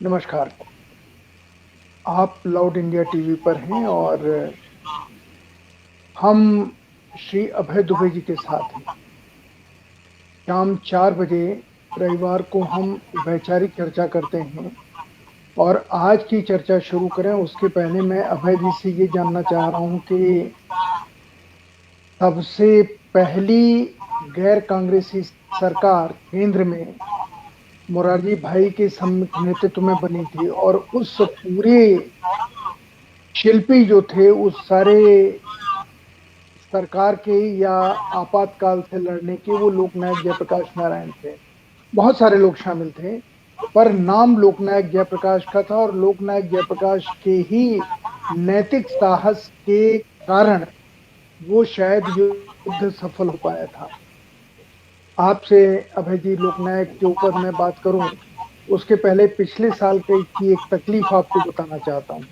नमस्कार। आप loud India TV पर हैं और हम श्री अभय दुबे जी के साथ हैं। शाम 4 बजे रविवार को हम वैचारिक चर्चा करते हैं और आज की चर्चा शुरू करें उसके पहले मैं अभय जी से ये जानना चाह रहा हूँ कि सबसे पहली गैर कांग्रेसी सरकार केंद्र में मोरारजी भाई के नेतृत्व में बनी थी और उस पूरे शिल्पी जो थे उस सारे सरकार के या आपातकाल से लड़ने के वो लोकनायक जयप्रकाश नारायण थे। बहुत सारे लोग शामिल थे पर नाम लोकनायक जयप्रकाश का था और लोकनायक जयप्रकाश के ही नैतिक साहस के कारण वो शायद युद्ध सफल हो पाया था। आपसे अभय जी लोकनायक के ऊपर मैं बात करूं उसके पहले पिछले साल की एक तकलीफ आपको बताना चाहता हूं।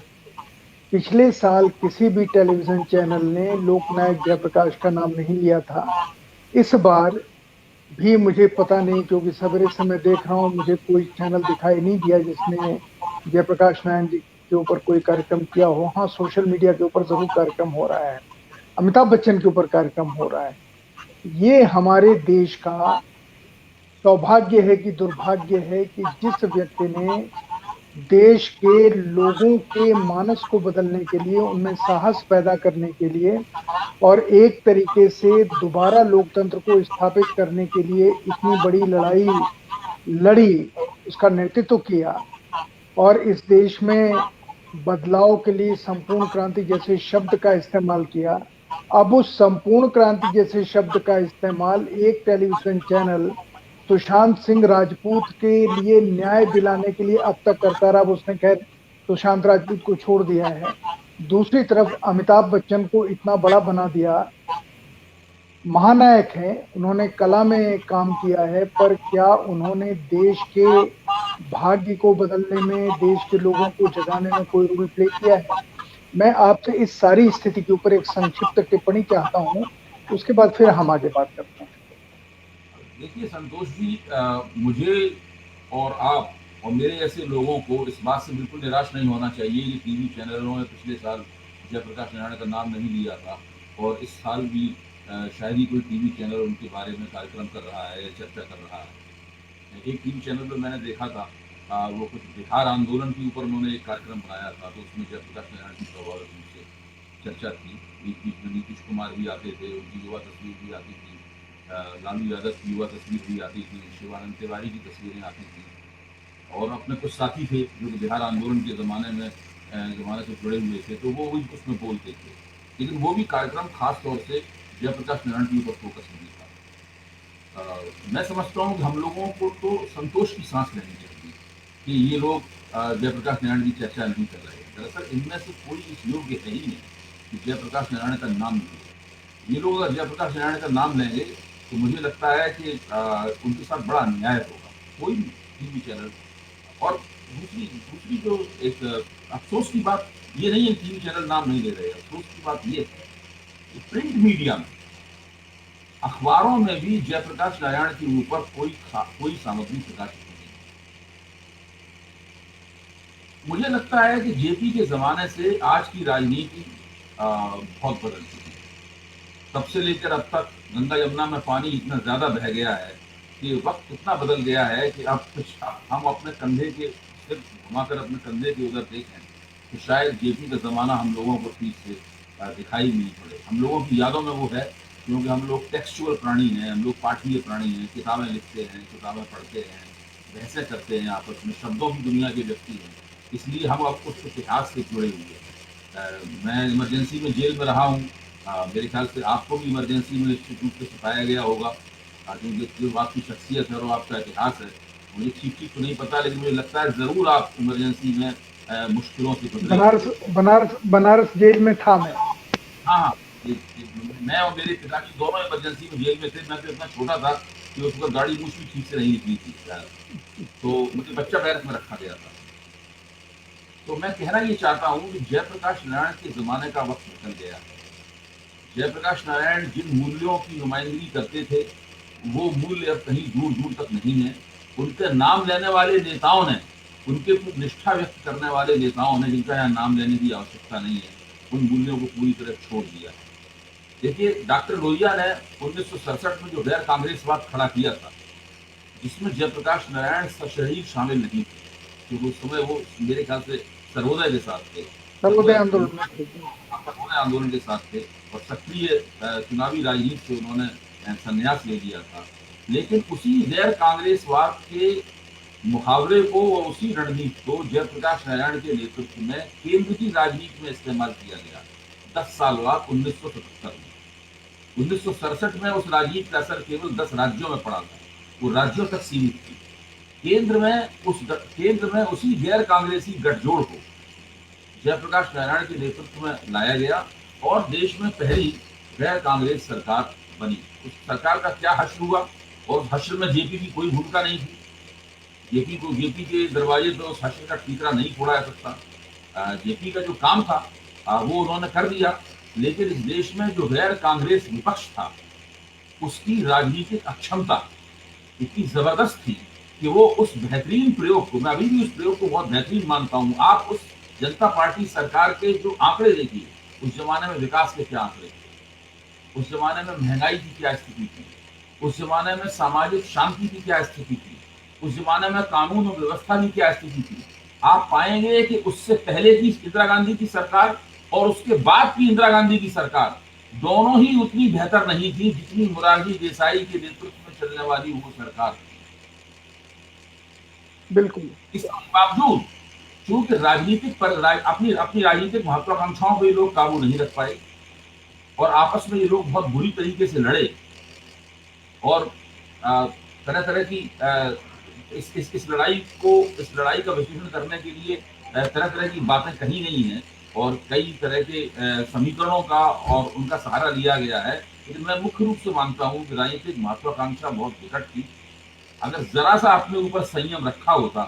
पिछले साल किसी भी टेलीविजन चैनल ने लोकनायक जयप्रकाश का नाम नहीं लिया था। इस बार भी मुझे पता नहीं क्योंकि सवेरे से मैं देख रहा हूँ मुझे कोई चैनल दिखाई नहीं दिया जिसने जयप्रकाश नारायण जी के ऊपर कोई कार्यक्रम किया हो। हाँ, सोशल मीडिया के ऊपर जरूर कार्यक्रम हो रहा है, अमिताभ बच्चन के ऊपर कार्यक्रम हो रहा है। ये हमारे देश का सौभाग्य है कि दुर्भाग्य है कि जिस व्यक्ति ने देश के लोगों के मानस को बदलने के लिए, उनमें साहस पैदा करने के लिए और एक तरीके से दोबारा लोकतंत्र को स्थापित करने के लिए इतनी बड़ी लड़ाई लड़ी, उसका नेतृत्व किया और इस देश में बदलाव के लिए संपूर्ण क्रांति जैसे शब्द का इस्तेमाल किया। अब उस संपूर्ण क्रांति जैसे शब्द का इस्तेमाल एक टेलीविजन चैनल सुशांत सिंह राजपूत के लिए न्याय दिलाने के लिए अब तक करता रहा। अब उसने खैर सुशांत राजपूत को छोड़ दिया है। दूसरी तरफ अमिताभ बच्चन को इतना बड़ा बना दिया। महानायक हैं, उन्होंने कला में काम किया है पर क्या उन्होंने देश के भाग्य को बदलने में, देश के लोगों को जगाने में कोई रोल प्ले किया है? मैं आपसे इस सारी स्थिति के ऊपर एक संक्षिप्त टिप्पणी चाहता हूं, उसके बाद फिर हम आगे बात करते हैं। देखिए संतोष जी, मुझे और आप और मेरे ऐसे लोगों को इस बात से बिल्कुल निराश नहीं होना चाहिए कि टीवी चैनलों ने पिछले साल जयप्रकाश नारायण का नाम नहीं लिया था और इस साल भी शायद ही कोई टीवी चैनल उनके बारे में कार्यक्रम कर रहा है या चर्चा कर रहा है। एक टीवी चैनल पर मैंने देखा था, वो कुछ बिहार आंदोलन के ऊपर उन्होंने एक कार्यक्रम बनाया था, तो उसमें जयप्रकाश नारायण की स्वाभाविक रूप से चर्चा थी। बीच बीच में नीतीश कुमार भी आते थे, उनकी युवा तस्वीर भी आती थी, लालू यादव की युवा तस्वीर भी आती थी, शिवानंद तिवारी की तस्वीरें आती थी और अपने कुछ साथी थे जो बिहार आंदोलन के ज़माने से जुड़े हुए थे, तो वो भी उसमें बोलते थे। लेकिन वो भी कार्यक्रम खास तौर से जयप्रकाश नारायण के ऊपर फोकस नहीं था। मैं समझता हूँ कि हम लोगों को तो संतोष की सांस लेनी चाहिए कि ये लोग जयप्रकाश नारायण की चर्चा नहीं कर रहे। दरअसल इनमें से कोई इस योग्य है ही नहीं कि जयप्रकाश नारायण का नाम ले। ये लोग अगर जयप्रकाश नारायण का नाम लेंगे तो मुझे लगता है कि उनके साथ बड़ा अन्याय होगा। कोई भी टीवी चैनल और दूसरी दूसरी जो एक अफसोस की बात ये नहीं है टीवी चैनल नाम नहीं ले रहे। अफसोस की बात ये है कि प्रिंट मीडिया में, अखबारों में भी जयप्रकाश नारायण के ऊपर कोई सामग्री प्रकाशित नहीं है। मुझे लगता है कि जेपी के ज़माने से आज की राजनीति बहुत बदल चुकी है। तब से लेकर अब तक गंगा यमुना में पानी इतना ज़्यादा बह गया है कि वक्त इतना बदल गया है कि अब कुछ हम अपने कंधे के सिर्फ घुमाकर अपने कंधे के उधर देखें तो शायद जेपी का ज़माना हम लोगों को ठीक से दिखाई नहीं पड़े। हम लोगों की यादों में वो है क्योंकि हम लोग टेक्सचुअल प्राणी हैं, हम लोग पाठीय प्राणी हैं, किताबें लिखते हैं, किताबें पढ़ते हैं, बहसें करते हैं आपस में, शब्दों की दुनिया के व्यक्ति हैं, इसलिए हम अब उस इतिहास से जुड़े हुए हैं। मैं इमरजेंसी में जेल में रहा हूँ, मेरे ख्याल से आपको भी इमरजेंसी में निश्चित रूप से सिखाया गया होगा क्योंकि जो आपकी शख्सियत है और आपका इतिहास है। मुझे ठीक ठीक तो नहीं पता लेकिन मुझे लगता है ज़रूर आप इमरजेंसी में मुश्किलों से गुजरे बनारस होंगे। बनारस बनारस जेल में था मैं। हाँ हाँ, मैं और मेरे पिताजी दोनों इमरजेंसी में जेल में थे। मैं तो इतना छोटा था कि उस वक्त गाड़ी मुझ भी ठीक से नहीं निकली थी, तो मुझे बच्चा बैरक में रखा गया था। तो मैं कहना ये चाहता हूँ कि जयप्रकाश नारायण के ज़माने का वक्त निकल गया है। जयप्रकाश नारायण जिन मूल्यों की नुमाइंदगी करते थे वो मूल्य अब कहीं दूर दूर तक नहीं है। उनके नाम लेने वाले नेताओं ने उनके प्रति निष्ठा व्यक्त करने वाले नेताओं ने, जिनका यहाँ नाम लेने की आवश्यकता नहीं है, उन मूल्यों को पूरी तरह छोड़ दिया। देखिए, डॉक्टर लोहिया ने 1967 में जो गैर कांग्रेसवाद खड़ा किया था, जिसमें जयप्रकाश नारायण सशरीर शामिल नहीं थे, क्योंकि उस समय वो मेरे ख्याल से सर्वोदय के साथ थे, सर्वोदय आंदोलन में थे। सर्वोदय आंदोलन के साथ थे, और सक्रिय चुनावी राजनीति से उन्होंने संन्यास ले लिया था। लेकिन उसी गैर कांग्रेसवाद के मुहावरे को और उसी रणनीति को जयप्रकाश नारायण के नेतृत्व में केंद्र की राजनीति में इस्तेमाल किया गया 10 साल बाद 1977 में। 1967 में उस राजनीति का असर केवल 10 राज्यों में पड़ा था, वो राज्यों तक सीमित थी। केंद्र में उसी गैर कांग्रेसी गठजोड़ को जयप्रकाश नारायण के नेतृत्व में लाया गया और देश में पहली गैर कांग्रेस सरकार बनी। उस सरकार का क्या हश्र हुआ, और हश्र में जेपी की कोई भूमिका नहीं थी। जेपी के दरवाजे पर उस हश्र का ठीकरा नहीं फोड़ा जा सकता। जेपी का जो काम था वो उन्होंने कर दिया, लेकिन इस देश में जो गैर कांग्रेस विपक्ष था, उसकी राजनीतिक अक्षमता इतनी जबरदस्त थी कि वो उस बेहतरीन प्रयोग को, मैं अभी भी उस प्रयोग को बहुत बेहतरीन मानता हूँ। आप उस जनता पार्टी सरकार के जो आंकड़े देखिए, उस जमाने में विकास के क्या आंकड़े थे, उस जमाने में महंगाई की क्या स्थिति थी, उस जमाने में सामाजिक शांति की क्या स्थिति थी, उस जमाने में कानून और व्यवस्था की क्या स्थिति थी। आप पाएंगे कि उससे पहले की इंदिरा गांधी की सरकार और उसके बाद की इंदिरा गांधी की सरकार दोनों ही उतनी बेहतर नहीं थी जितनी मोरारजी देसाई के नेतृत्व में चलने वाली वो सरकार। बिल्कुल। इसके बावजूद चूंकि अपनी राजनीतिक महत्वाकांक्षाओं पर लोग काबू नहीं रख पाए और आपस में ये लोग बहुत बुरी तरीके से लड़े, और तरह तरह की इस लड़ाई का विश्लेषण करने के लिए तरह तरह की बातें कही नहीं है और कई तरह के समीकरणों का और उनका सहारा लिया गया है। लेकिन मैं मुख्य रूप से मानता हूँ कि राजनीतिक महत्वाकांक्षा बहुत विकट थी। अगर जरा सा अपने ऊपर संयम रखा होता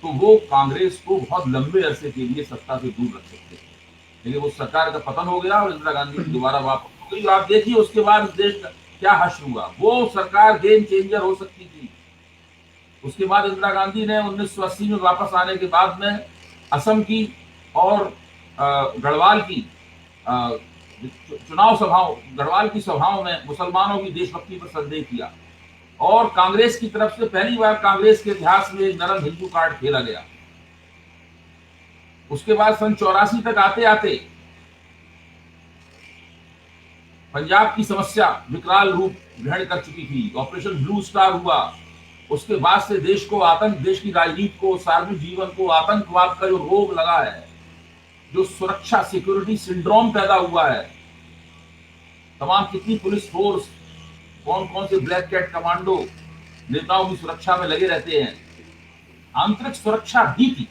तो वो कांग्रेस को बहुत लंबे अरसे के लिए सत्ता से दूर रख सकते थे, लेकिन वो सरकार का पतन हो गया और इंदिरा गांधी दोबारा वापस हो गई। आप देखिए उसके बाद देश का क्या हश्र हुआ। वो सरकार गेम चेंजर हो सकती थी। उसके बाद इंदिरा गांधी ने 1980 में वापस आने के बाद में असम की और गढ़वाल की गढ़वाल की सभाओं में मुसलमानों की देशभक्ति पर संदेह किया और कांग्रेस की तरफ से पहली बार कांग्रेस के इतिहास में एक नरम हिंदू कार्ड खेला गया। उसके बाद सन 84 तक आते आते पंजाब की समस्या विकराल रूप ग्रहण कर चुकी थी। ऑपरेशन ब्लू स्टार हुआ। उसके बाद से देश की राजनीति को, सार्वजनिक जीवन को आतंकवाद का जो रोग लगा है, जो सुरक्षा सिक्योरिटी सिंड्रोम पैदा हुआ है, तमाम कितनी पुलिस फोर्स, कौन कौन से ब्लैक कैट कमांडो नेताओं की सुरक्षा में लगे रहते हैं, आंतरिक सुरक्षा भी थी।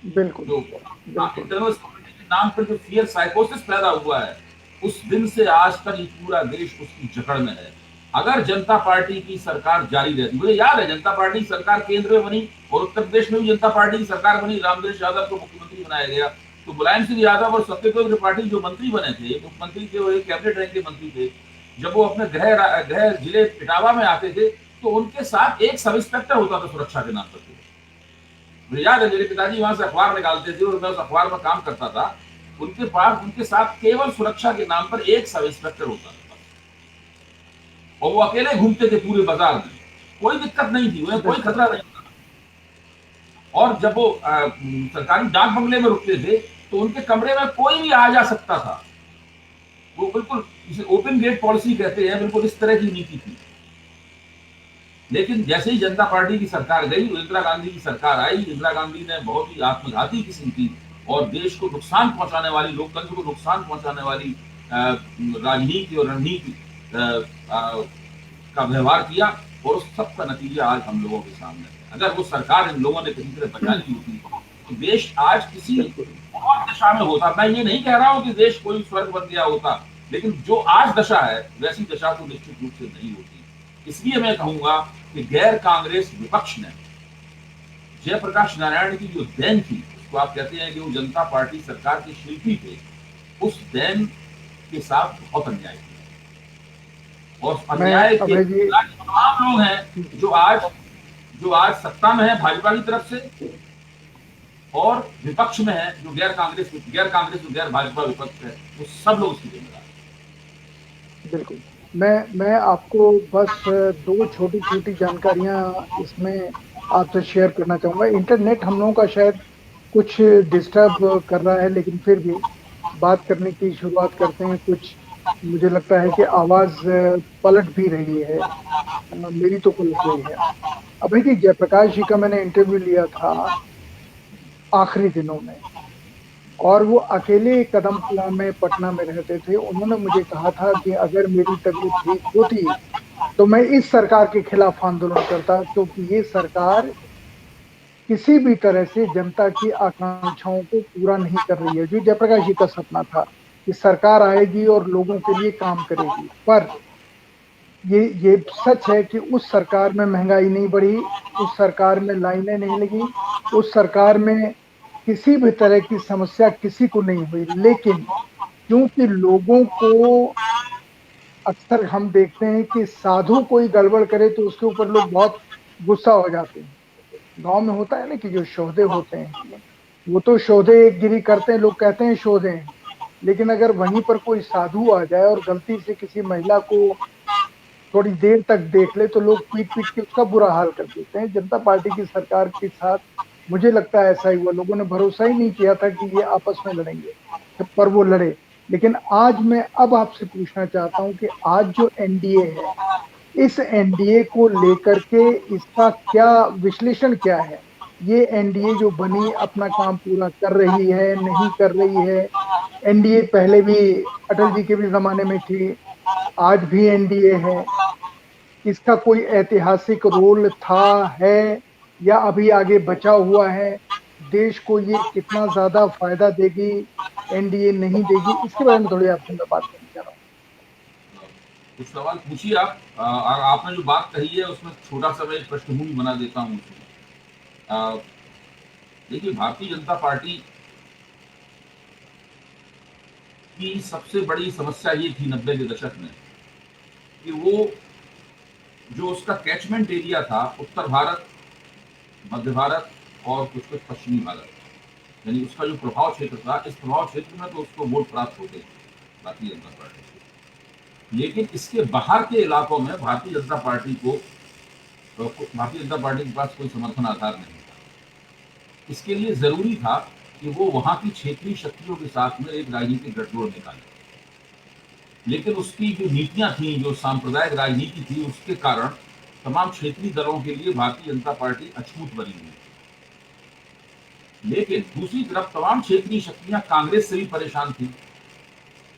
बिल्कुल। जो इंटरनल सिक्योरिटी के नाम पर जो फियर साइकोसिस पैदा हुआ है, उस दिन से आज तक ये पूरा देश उसकी जकड़ में है। अगर जनता पार्टी की सरकार जारी रहती, मुझे याद है जनता पार्टी की सरकार केंद्र में बनी और उत्तर प्रदेश में भी जनता पार्टी की सरकार बनी, रामदेव यादव को मुख्यमंत्री बनाया गया, तो मुलायम सिंह यादव और सत्यदेव त्रिपाठी जो मंत्री बने थे, मुख्यमंत्री थे और कैबिनेट रैंक के मंत्री थे, जब वो अपने गृह जिले इटावा में आते थे तो उनके साथ एक सब इंस्पेक्टर होता था सुरक्षा के नाम पर। मुझे याद है मेरे पिताजी वहां से अखबार निकालते थे और मैं उस अखबार में काम करता था। उनके साथ केवल सुरक्षा के नाम पर एक सब इंस्पेक्टर होता था और वो अकेले घूमते थे पूरे बाजार में। कोई दिक्कत नहीं थी, उन्हें कोई खतरा नहीं था। और जब वो सरकारी डाक बंगले में रुकते थे तो उनके कमरे में कोई भी आ जा सकता था। वो बिल्कुल इसे ओपन गेट पॉलिसी कहते हैं, बिल्कुल इस तरह की नीति थी। लेकिन जैसे ही जनता पार्टी की सरकार गई, इंदिरा गांधी की सरकार आई, इंदिरा गांधी ने बहुत ही आत्मघाती किस्म की और देश को नुकसान पहुंचाने वाली, लोकतंत्र को नुकसान पहुंचाने वाली राजनीति और रणनीति का व्यवहार किया और उस सब का नतीजा आज हम लोगों के सामने है। अगर वो सरकार इन लोगों ने किसी तरह बचा ली होती तो देश आज किसी और दशा में होता। मैं ये नहीं कह रहा हूं कि देश कोई स्वर्ग बन गया होता, लेकिन जो आज दशा है वैसी दशा तो निश्चित रूप से नहीं होती। इसलिए मैं कहूंगा कि गैर कांग्रेस विपक्ष ने जयप्रकाश नारायण की जो देन थी, उसको आप कहते हैं कि वो जनता पार्टी सरकार के शिल्पी थे, उस देन के साथ बहुत अन्याय किया और अन्याय के तमाम लोग हैं जो आज जो आज सत्ता में है भाजपा की तरफ से, और विपक्ष में है जो गैर कांग्रेस गैर भाजपा विपक्ष है, वो सब लोग उसकी जिम्मेदार हैं। बिल्कुल। मैं आपको बस 2 छोटी-छोटी जानकारियाँ इसमें आपसे शेयर करना चाहूँगा। इंटरनेट हम लोगों का शायद कुछ डिस्टर्ब कर रहा है, लेकिन फिर भी बात करने की शुरुआत करते हैं। कुछ मुझे लगता है कि आवाज़ पलट भी रही है। मेरी तो पलट गई है। अभी देखिए, जयप्रकाश जी का मैंने इंटरव्यू लिया था आखिरी दिनों में, और वो अकेले कदमकुआं में पटना में रहते थे। उन्होंने मुझे कहा था कि अगर मेरी तबीयत ठीक होती तो मैं इस सरकार के खिलाफ आंदोलन करता, क्योंकि ये सरकार किसी भी तरह से जनता की आकांक्षाओं को पूरा नहीं कर रही है। जो जयप्रकाश जी का सपना था कि सरकार आएगी और लोगों के लिए काम करेगी, पर ये सच है कि उस सरकार में महंगाई नहीं बढ़ी, उस सरकार में लाइनें नहीं लगी, उस सरकार में किसी भी तरह की समस्या किसी को नहीं हुई। लेकिन क्योंकि लोगों को अक्सर हम देखते हैं कि साधु कोई गड़बड़ करे तो उसके ऊपर लोग बहुत गुस्सा हो जाते हैं। गांव में होता है ना कि जो शोधे होते हैं वो तो शोधेगिरी करते हैं, लोग कहते हैं शोधे हैं, लेकिन अगर वहीं पर कोई साधु आ जाए और गलती से किसी महिला को थोड़ी देर तक देख ले तो लोग पीट पीट के उसका बुरा हाल कर देते हैं। जनता पार्टी की सरकार के साथ मुझे लगता है ऐसा ही हुआ। लोगों ने भरोसा ही नहीं किया था कि ये आपस में लड़ेंगे, पर वो लड़े। लेकिन आज मैं अब आपसे पूछना चाहता हूं कि आज जो एनडीए है, इस एनडीए को लेकर के इसका क्या विश्लेषण क्या है? ये एनडीए जो बनी अपना काम पूरा कर रही है, नहीं कर रही है? एनडीए पहले भी अटल जी के भी जमाने में थी, आज भी एनडीए है। इसका कोई ऐतिहासिक रोल था, है, या अभी आगे बचा हुआ है? देश को ये कितना ज्यादा फायदा देगी, एनडीए नहीं देगी? इसके बारे में थोड़ी आपसे मैं बात करना चाह रहा हूँ। कुछ सवाल पूछिए आप। आपने जो बात कही है उसमें छोटा सा मैं एक पृष्ठभूमि बना देता हूँ उसमें। देखिए, भारतीय जनता पार्टी की सबसे बड़ी समस्या ये थी 90 के दशक में कि वो जो उसका कैचमेंट एरिया था, उत्तर भारत, मध्य भारत और कुछ कुछ पश्चिमी भारत, यानी उसका जो प्रभाव क्षेत्र था, इस प्रभाव क्षेत्र में तो उसको वोट प्राप्त होते थे भारतीय जनता पार्टी को। लेकिन इसके बाहर के इलाकों में भारतीय जनता पार्टी के पास कोई समर्थन आधार नहीं था। इसके लिए जरूरी था कि वो वहां की क्षेत्रीय शक्तियों के साथ में एक राजनीतिक गठजोड़ निकाले। लेकिन उसकी जो नीतियां थी, जो सांप्रदायिक राजनीति थी, उसके कारण तमाम क्षेत्रीय दलों के लिए भारतीय जनता पार्टी अछूत बनी हुई। लेकिन दूसरी तरफ तमाम क्षेत्रीय शक्तियां कांग्रेस से भी परेशान थी।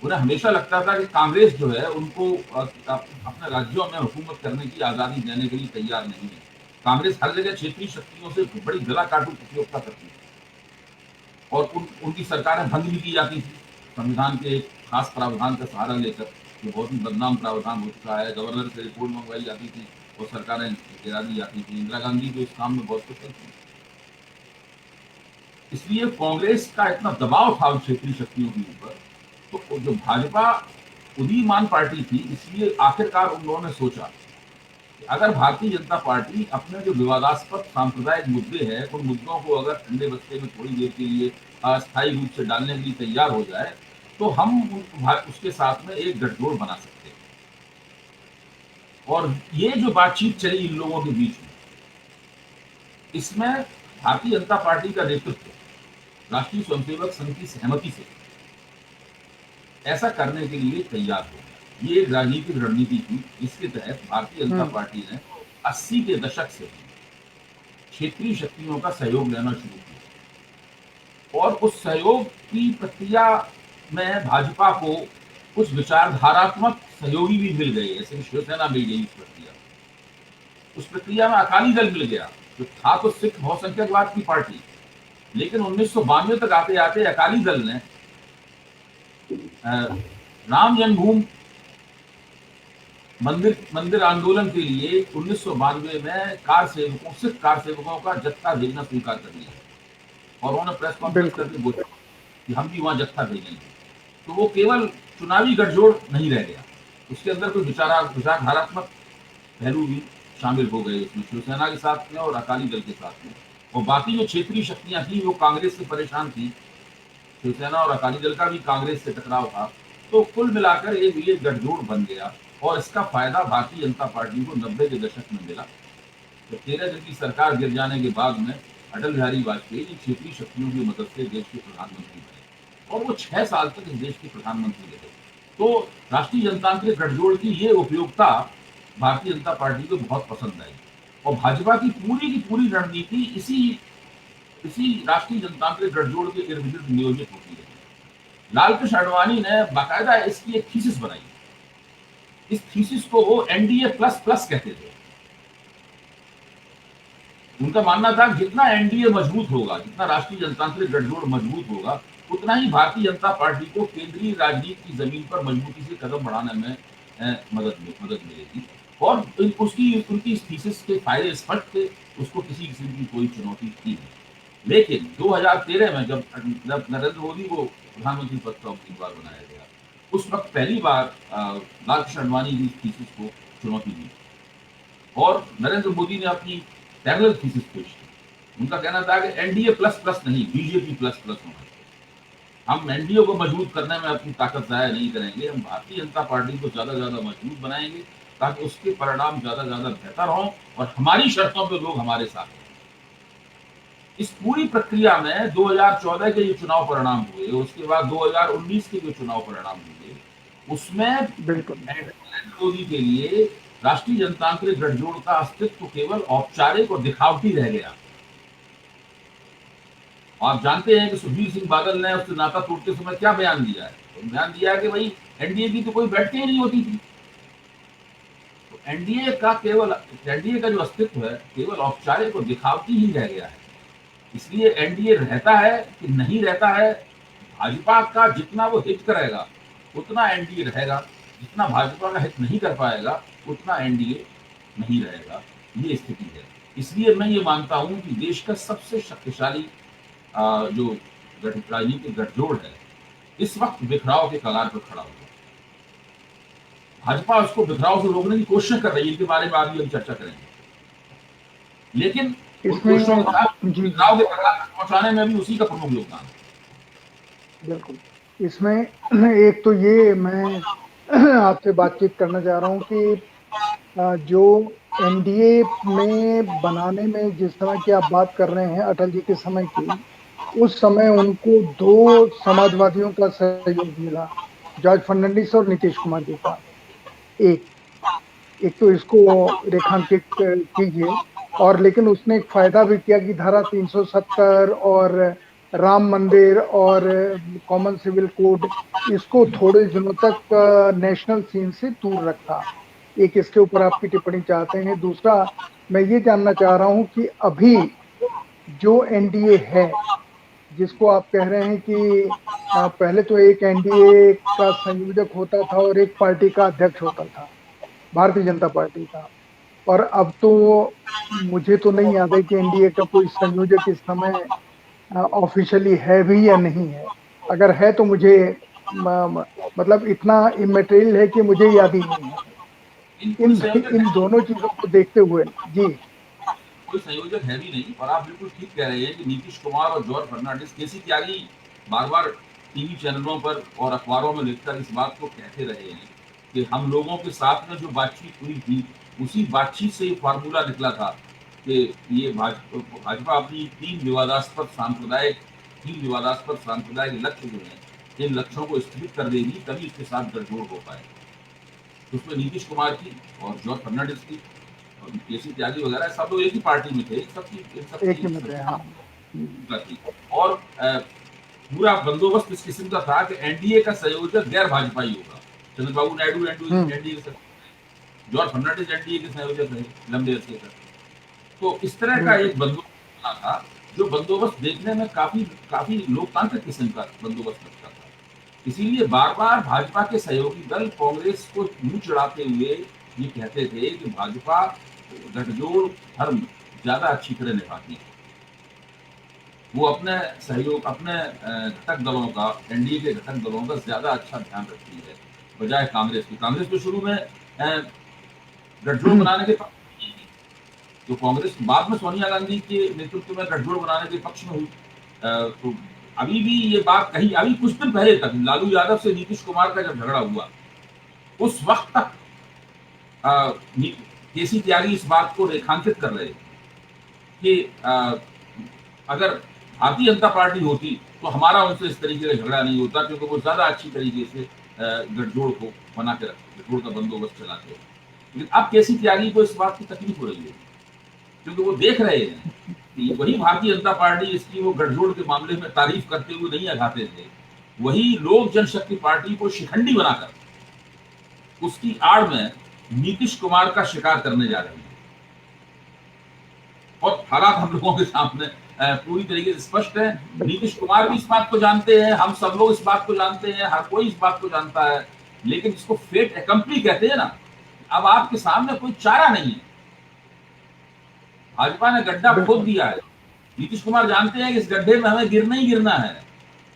उन्हें हमेशा लगता था कि कांग्रेस जो है उनको अपने राज्यों में हुकूमत करने की आज़ादी देने के लिए तैयार नहीं है। कांग्रेस हर जगह क्षेत्रीय शक्तियों से बड़ी गला काटू प्रतियोगिता करती थी और उनकी सरकारें भंग भी की जाती थी संविधान के एक खास प्रावधान का सहारा लेकर, जो बहुत ही बदनाम प्रावधान हो चुका है। गवर्नर से रिपोर्ट मंगवाई जाती थी और सरकारें गिरा दी जाती थी। इंदिरा गांधी जो इस काम में बहुत कुशल थी, इसलिए कांग्रेस का इतना दबाव था उन क्षेत्रीय शक्तियों के ऊपर। तो जो भाजपा उदीयमान पार्टी थी, इसलिए आखिरकार उन लोगों ने सोचा कि अगर भारतीय जनता पार्टी अपने जो विवादास्पद सांप्रदायिक मुद्दे हैं, उन मुद्दों को अगर ठंडे बस्ते में थोड़ी देर के लिए अस्थायी रूप से डालने के लिए तैयार हो जाए, तो हम उसके साथ में एक गठजोड़ बना सकते हैं। और ये जो बातचीत चली इन लोगों के बीच में, इसमें भारतीय जनता पार्टी का नेतृत्व राष्ट्रीय स्वयंसेवक संघ की सहमति से ऐसा करने के लिए तैयार हो। ये एक राजनीतिक रणनीति थी जिसके तहत भारतीय जनता पार्टी ने 80 के दशक से क्षेत्रीय शक्तियों का सहयोग लेना शुरू किया, और उस सहयोग की प्रक्रिया में भाजपा को कुछ विचारधारात्मक सहयोगी भी मिल गए, जैसे शिवसेना मिल गई उस प्रक्रिया में अकाली दल मिल गया, जो था तो सिख बहुसंख्यकवाद की पार्टी। लेकिन 1992 तक आते आते अकाली दल ने राम जन्मभूमि मंदिर आंदोलन के लिए 1992 में सिख कार सेवकों का जत्था भेजना स्वीकार कर लिया, और उन्होंने प्रेस कॉन्फ्रेंस करके बोला कि हम भी वहां जत्था भेजेंगे। तो वो केवल चुनावी गठजोड़ नहीं रह गया, उसके अंदर कोई विचारधारात्मक पहलू भी शामिल हो गए उसमें, शिवसेना के साथ में और अकाली दल के साथ में। और बाकी जो क्षेत्रीय शक्तियां थी वो कांग्रेस से परेशान थी, शिवसेना और अकाली दल का भी कांग्रेस से टकराव था। तो कुल मिलाकर एक ये गठजोड़ बन गया और इसका फायदा भारतीय जनता पार्टी को 90 के दशक में मिला। तो 13 दिन की सरकार गिर जाने के बाद में अटल बिहारी वाजपेयी क्षेत्रीय शक्तियों की मदद से देश के प्रधानमंत्री बने और वो 6 साल तक इस देश के प्रधानमंत्री रहे। तो राष्ट्रीय जनतांत्रिक गठजोड़ की ये उपयोगिता भारतीय जनता पार्टी को बहुत पसंद आई और भाजपा की पूरी रणनीति इसी इसी राष्ट्रीय जनतांत्रिक गठजोड़ के इर्द गिर्द नियोजित होती है। लालकृष्ण आडवाणी ने बाकायदा इसकी एक थीसिस बनाई। इस थीसिस को वो एनडीए प्लस प्लस कहते थे। उनका मानना था जितना एनडीए मजबूत होगा, जितना राष्ट्रीय जनतांत्रिक गठजोड़ मजबूत होगा, उतना ही भारतीय जनता पार्टी को केंद्रीय राजनीति की जमीन पर मजबूती से कदम बढ़ाने में मदद मिलेगी। और उनकी इस थीसिस के फायदे स्पष्ट थे, उसको किसी किस्म की कोई चुनौती थी नहीं। लेकिन 2013 में जब नरेंद्र मोदी को प्रधानमंत्री पद का उम्मीदवार बनाया गया, उस वक्त पहली बार लालकृष्ण आडवाणी की थीसिस को चुनौती दी और नरेंद्र मोदी ने अपनी पैरेलल थीसिस पेश की। उनका कहना था कि एनडीए प्लस प्लस नहीं, बीजेपी प्लस प्लस होना चाहिए। हम एनडीए को मजबूत करने में अपनी ताकत जाया नहीं करेंगे, हम भारतीय जनता पार्टी को ज्यादा मजबूत बनाएंगे ताकि उसके परिणाम ज्यादा बेहतर हों और हमारी शर्तों पर लोग हमारे साथ हैं। इस पूरी प्रक्रिया में 2014 के जो चुनाव परिणाम हुए, उसके बाद 2019 के जो चुनाव परिणाम हुए, उसमें बिल्कुल नरेंद्र मोदी के लिए राष्ट्रीय जनतांत्रिक गठजोड़ का अस्तित्व केवल औपचारिक और दिखावटी रह गया। आप जानते हैं कि सुखबीर सिंह बादल ने उससे नाता तोड़ते समय क्या बयान दिया है? तो बयान दिया है कि भाई एनडीए की तो कोई बैठकें ही नहीं होती थी। तो एनडीए का जो अस्तित्व है केवल औपचारिक और दिखावटी ही रह गया है। इसलिए एनडीए रहता है कि नहीं रहता है, भाजपा का जितना वो हित करेगा उतना एनडीए रहेगा, जितना भाजपा का हित नहीं कर पाएगा उतना एनडीए नहीं रहेगा। ये स्थिति है। इसलिए मैं ये मानता हूं कि देश का सबसे शक्तिशाली जो राजनीतिक गठजोड़ है इस वक्त बिखराव के कगार पर खड़ा हुआ। भाजपा उसको बिखराव से रोकने की कोशिश कर रही है, इनके बारे में आगे हम चर्चा करेंगे। लेकिन इसमें बिखराव के कगार पर पहुंचाने में भी उसी का प्रमुख योगदान है। बिल्कुल, इसमें एक तो ये मैं आपसे बातचीत करना चाह रहा हूँ कि जो एनडीए में बनाने में जिस समय की आप बात कर रहे हैं अटल जी के समय की, उस समय उनको 2 समाजवादियों का सहयोग मिला, जॉर्ज फर्नांडिस और नीतीश कुमार जी का। एक तो इसको रेखांकित कीजिए। और लेकिन उसने एक फायदा भी किया कि धारा 370 और राम मंदिर और कॉमन सिविल कोड, इसको थोड़े दिनों तक नेशनल सीन से दूर रखा। एक इसके ऊपर आपकी टिप्पणी चाहते हैं। दूसरा, मैं ये जानना चाह रहा हूं कि अभी जो एनडीए है, जिसको आप कह रहे हैं कि पहले तो एक एनडीए का संयोजक होता था और एक पार्टी का अध्यक्ष होता था, भारतीय जनता पार्टी का, और अब तो मुझे तो नहीं याद है कि एनडीए का कोई संयोजक इस समय ऑफिशियली है भी या नहीं है। अगर है तो मुझे मतलब इतना इमेटेरियल है कि मुझे याद ही नहीं है। इन दोनों चीजों को देखते हुए जी, कोई संयोजक है भी नहीं। और आप बिल्कुल ठीक कह रहे हैं कि नीतीश कुमार और जॉर्ज फर्नांडिस, केसी त्यागी बार बार टीवी चैनलों पर और अखबारों में लिखकर इस बात को कहते रहे हैं कि हम लोगों के साथ में जो बातचीत हुई थी उसी बातचीत से ये फार्मूला निकला था कि ये भाजपा अपनी 3 विवादास्पद सांप्रदायिक लक्ष्य जो है, इन लक्ष्यों को स्थगित कर देगी, तभी इसके साथ गठजोड़ हो पाए। उसमें नीतीश कुमार की और जॉर्ज फर्नांडिस की और केसी त्यागी वगैरह सब लोग एक ही पार्टी में थे, एक ही में थे। हाँ। और पूरा बंदोबस्त इस किस्म का था कि एनडीए का संयोजक गैर भाजपाई होगा। चंद्रबाबू नायडू एनडीए के, जॉर्ज फर्नांडिस एनडीए के संयोजक रहे लंबे अरसे तक। तो इस तरह का एक बंदोबस्त बना था, जो बंदोबस्त देखने में काफी लोकतांत्रिक किस्म का बंदोबस्त लगता था। इसीलिए बार बार भाजपा के सहयोगी दल कांग्रेस को मुंह चढ़ाते हुए ये कहते थे कि भाजपा गठजोड़ धर्म ज्यादा अच्छी तरह निभाती है, वो अपने घटक दलों का, एनडीए के घटक दलों का ज्यादा अच्छा ध्यान रखती है बजाय कांग्रेस की। कांग्रेस तो शुरू में गठजोड़ बनाने के तो कांग्रेस बाद में सोनिया गांधी के नेतृत्व में गठजोड़ बनाने के पक्ष में हुई। तो अभी भी ये बात कही, अभी कुछ दिन पहले तक लालू यादव से नीतीश कुमार का जब झगड़ा हुआ, उस वक्त तक केसी त्यागी इस बात को रेखांकित कर रहे कि अगर भारतीय जनता पार्टी होती तो हमारा उनसे इस तरीके का झगड़ा नहीं होता, क्योंकि वो ज्यादा अच्छी तरीके से गठजोड़ को बना के रखते, गठजोड़ का बंदोबस्त चलाते हैं। लेकिन अब केसी त्यागी को इस बात की तकलीफ हो रही है, क्योंकि वो देख रहे हैं कि वही भारतीय जनता पार्टी इसकी वो गठजोड़ के मामले में तारीफ करते हुए नहीं अघाते थे, वही लोक जनशक्ति पार्टी को शिखंडी बनाकर उसकी आड़ में नीतीश कुमार का शिकार करने जा रहे हैं। और हालात हम लोगों के सामने पूरी तरीके से स्पष्ट है। नीतीश कुमार भी इस बात को जानते हैं, हम सब लोग इस बात को जानते हैं, हर कोई इस बात को जानता है, लेकिन इसको फेट एकम्प्ली कहते हैं ना, अब आपके सामने कोई चारा नहीं है। भाजपा ने गड्ढा खोद दिया है, नीतीश कुमार जानते हैं कि इस गड्ढे में हमें गिरना ही गिरना है,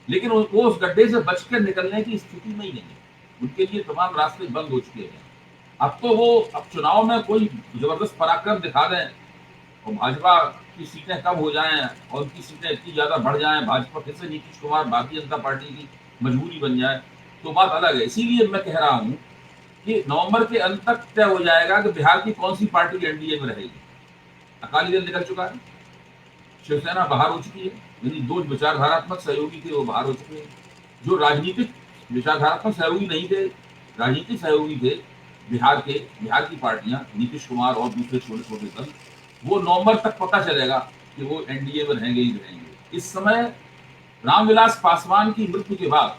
लेकिन वो उस गड्ढे से बचकर निकलने की स्थिति में ही नहीं है। उनके लिए तमाम रास्ते बंद हो चुके हैं। अब तो वो चुनाव में कोई जबरदस्त पराक्रम दिखा दें और भाजपा की सीटें कम हो जाएं और उनकी सीटें इतनी ज्यादा बढ़ जाएं, भाजपा फिर से नीतीश कुमार भारतीय जनता पार्टी की मजबूरी बन जाए, तो बात अलग है। इसीलिए मैं कह रहा हूं कि नवंबर के अंत तक तय हो जाएगा कि बिहार की कौन सी पार्टी एनडीए में रहेगी। अकाली दल निकल चुका है, शिवसेना बाहर हो चुकी है, यानी दो विचारधारात्मक सहयोगी थे वो बाहर हो चुके हैं। जो राजनीतिक विचारधारात्मक सहयोगी नहीं थे, राजनीतिक सहयोगी थे बिहार की पार्टियां, नीतीश कुमार और दूसरे छोटे छोटे दल, वो नवंबर तक पता चलेगा कि वो एनडीए में रहेंगे ही रहेंगे। इस समय रामविलास पासवान की मृत्यु के बाद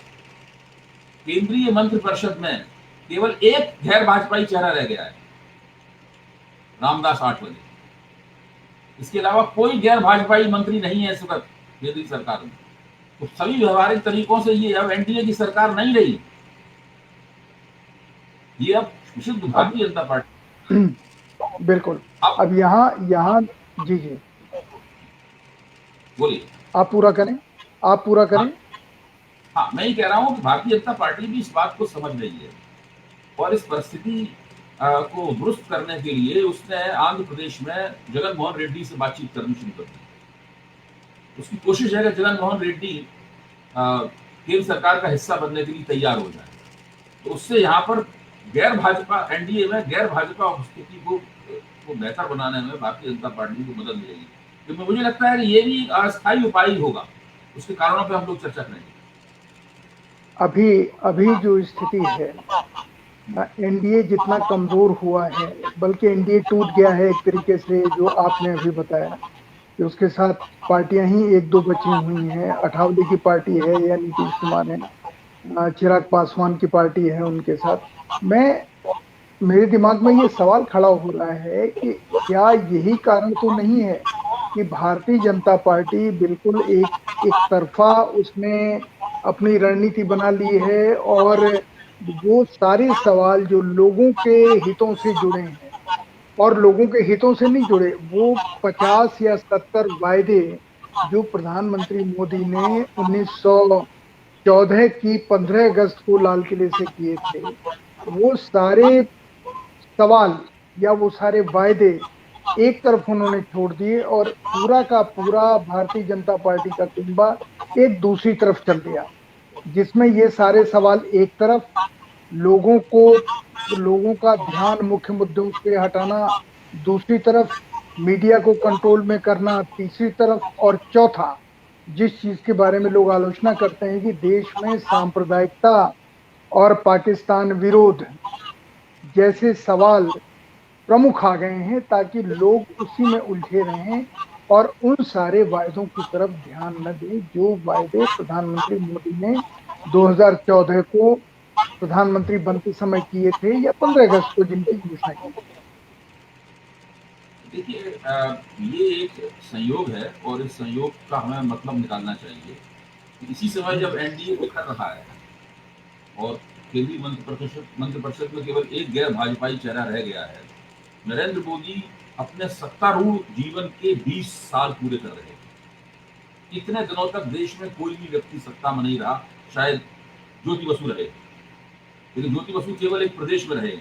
केंद्रीय मंत्रिपरिषद में केवल एक गैर भाजपाई चेहरा रह गया है, रामदास आठवले। इसके अलावा कोई गैर भाजपाई मंत्री नहीं है इस वक्त केंद्रीय सरकार में। तो सभी व्यवहारिक तरीकों से ये अब एनडीए की सरकार नहीं रही, ये अब विशुद्ध भारतीय जनता पार्टी। बिल्कुल। अब यहाँ जी बोलिए, आप पूरा करें। हाँ, मैं ये कह रहा हूँ कि भारतीय जनता पार्टी भी इस बात को समझ रही है और इस परिस्थिति को दुरुस्त करने के लिए उसने आंध्र प्रदेश में जगन मोहन रेड्डी से बातचीत करनी शुरू कर दी। उसकी कोशिश है कि जगन मोहन रेड्डी केंद्र सरकार का हिस्सा बनने के लिए तैयार हो जाए, तो उससे यहाँ पर गैर भाजपा एनडीए में गैर भाजपा स्थिति को बेहतर बनाने में भारतीय जनता पार्टी को मदद मिलेगी। क्योंकि मुझे लगता है कि ये भी अस्थायी उपाय होगा, उसके कारणों पर हम लोग चर्चा करेंगे। अभी जो स्थिति है, एनडीए जितना कमजोर हुआ है, बल्कि एनडीए टूट गया है एक तरीके से, जो आपने अभी बताया कि उसके साथ पार्टियां ही एक दो बची हुई हैं। अठावले की पार्टी है या नीतीश कुमार है, चिराग पासवान की पार्टी है उनके साथ। मेरे दिमाग में ये सवाल खड़ा हो रहा है कि क्या यही कारण तो नहीं है कि भारतीय जनता पार्टी बिल्कुल एक तरफा उसने अपनी रणनीति बना ली है, और वो सारे सवाल जो लोगों के हितों से जुड़े हैं और लोगों के हितों से नहीं जुड़े, वो 50 या 70 वायदे जो प्रधानमंत्री मोदी ने 1914 की 15 अगस्त को लाल किले से किए थे, वो सारे सवाल या वो सारे वायदे एक तरफ उन्होंने छोड़ दिए और पूरा का पूरा भारतीय जनता पार्टी का कुंबा एक दूसरी तरफ चल दिया, जिसमें ये सारे सवाल एक तरफ, लोगों का ध्यान मुख्य मुद्दों से हटाना दूसरी तरफ, मीडिया को कंट्रोल में करना तीसरी तरफ, और चौथा जिस चीज के बारे में लोग आलोचना करते हैं कि देश में सांप्रदायिकता और पाकिस्तान विरोध जैसे सवाल प्रमुख आ गए हैं, ताकि लोग उसी में उलझे रहें और उन सारे वायदों की तरफ ध्यान न दें जो वायदे प्रधानमंत्री मोदी ने 2014 को प्रधानमंत्री बनते समय किए थे या 15 अगस्त को जिनकी घोषणा की। देखिए, ये एक संयोग है और इस संयोग का हमें मतलब निकालना चाहिए। इसी समय जब एनडीए उखड़ रहा है और केंद्रीय मंत्रिपरिषद में केवल एक गैर भाजपाई चेहरा रह गया है, नरेंद्र मोदी अपने सत्तारूढ़ जीवन के 20 साल पूरे कर रहे हैं। इतने दिनों तक देश में कोई भी व्यक्ति सत्ता में नहीं रहा, शायद ज्योति बसु रहे, लेकिन ज्योति बसु केवल एक प्रदेश में रहे।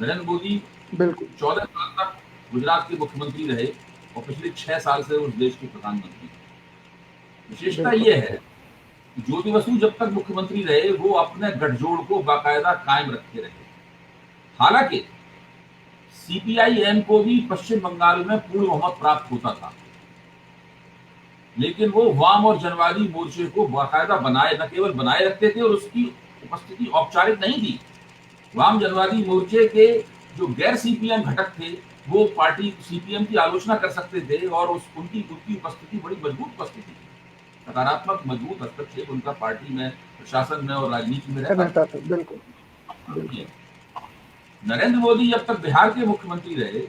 नरेंद्र मोदी 14 साल तक गुजरात के मुख्यमंत्री रहे और पिछले 6 साल से उस देश के प्रधानमंत्री। विशेषता बिल्कुल। ये है कि ज्योति बसु जब तक मुख्यमंत्री रहे वो अपने गठजोड़ को बाकायदा कायम रखे रहे। हालांकि सीपीआई-एम को भी पश्चिम बंगाल में पूर्ण बहुमत प्राप्त होता था, लेकिन वो वाम और जनवादी मोर्चे को बाकायदा बनाए, न केवल बनाए रखते थे और उसकी उपस्थिति औपचारिक नहीं थी। वाम जनवादी मोर्चे के जो गैर सीपीएम घटक थे वो पार्टी सीपीएम की आलोचना कर सकते थे और उनकी उपस्थिति बड़ी मजबूत उपस्थिति थी, सकारात्मक मजबूत हस्तक्षेप उनका पार्टी में, प्रशासन में और राजनीति में रहता था। बिल्कुल बिल्कुल। नरेंद्र मोदी जब तक बिहार के मुख्यमंत्री रहे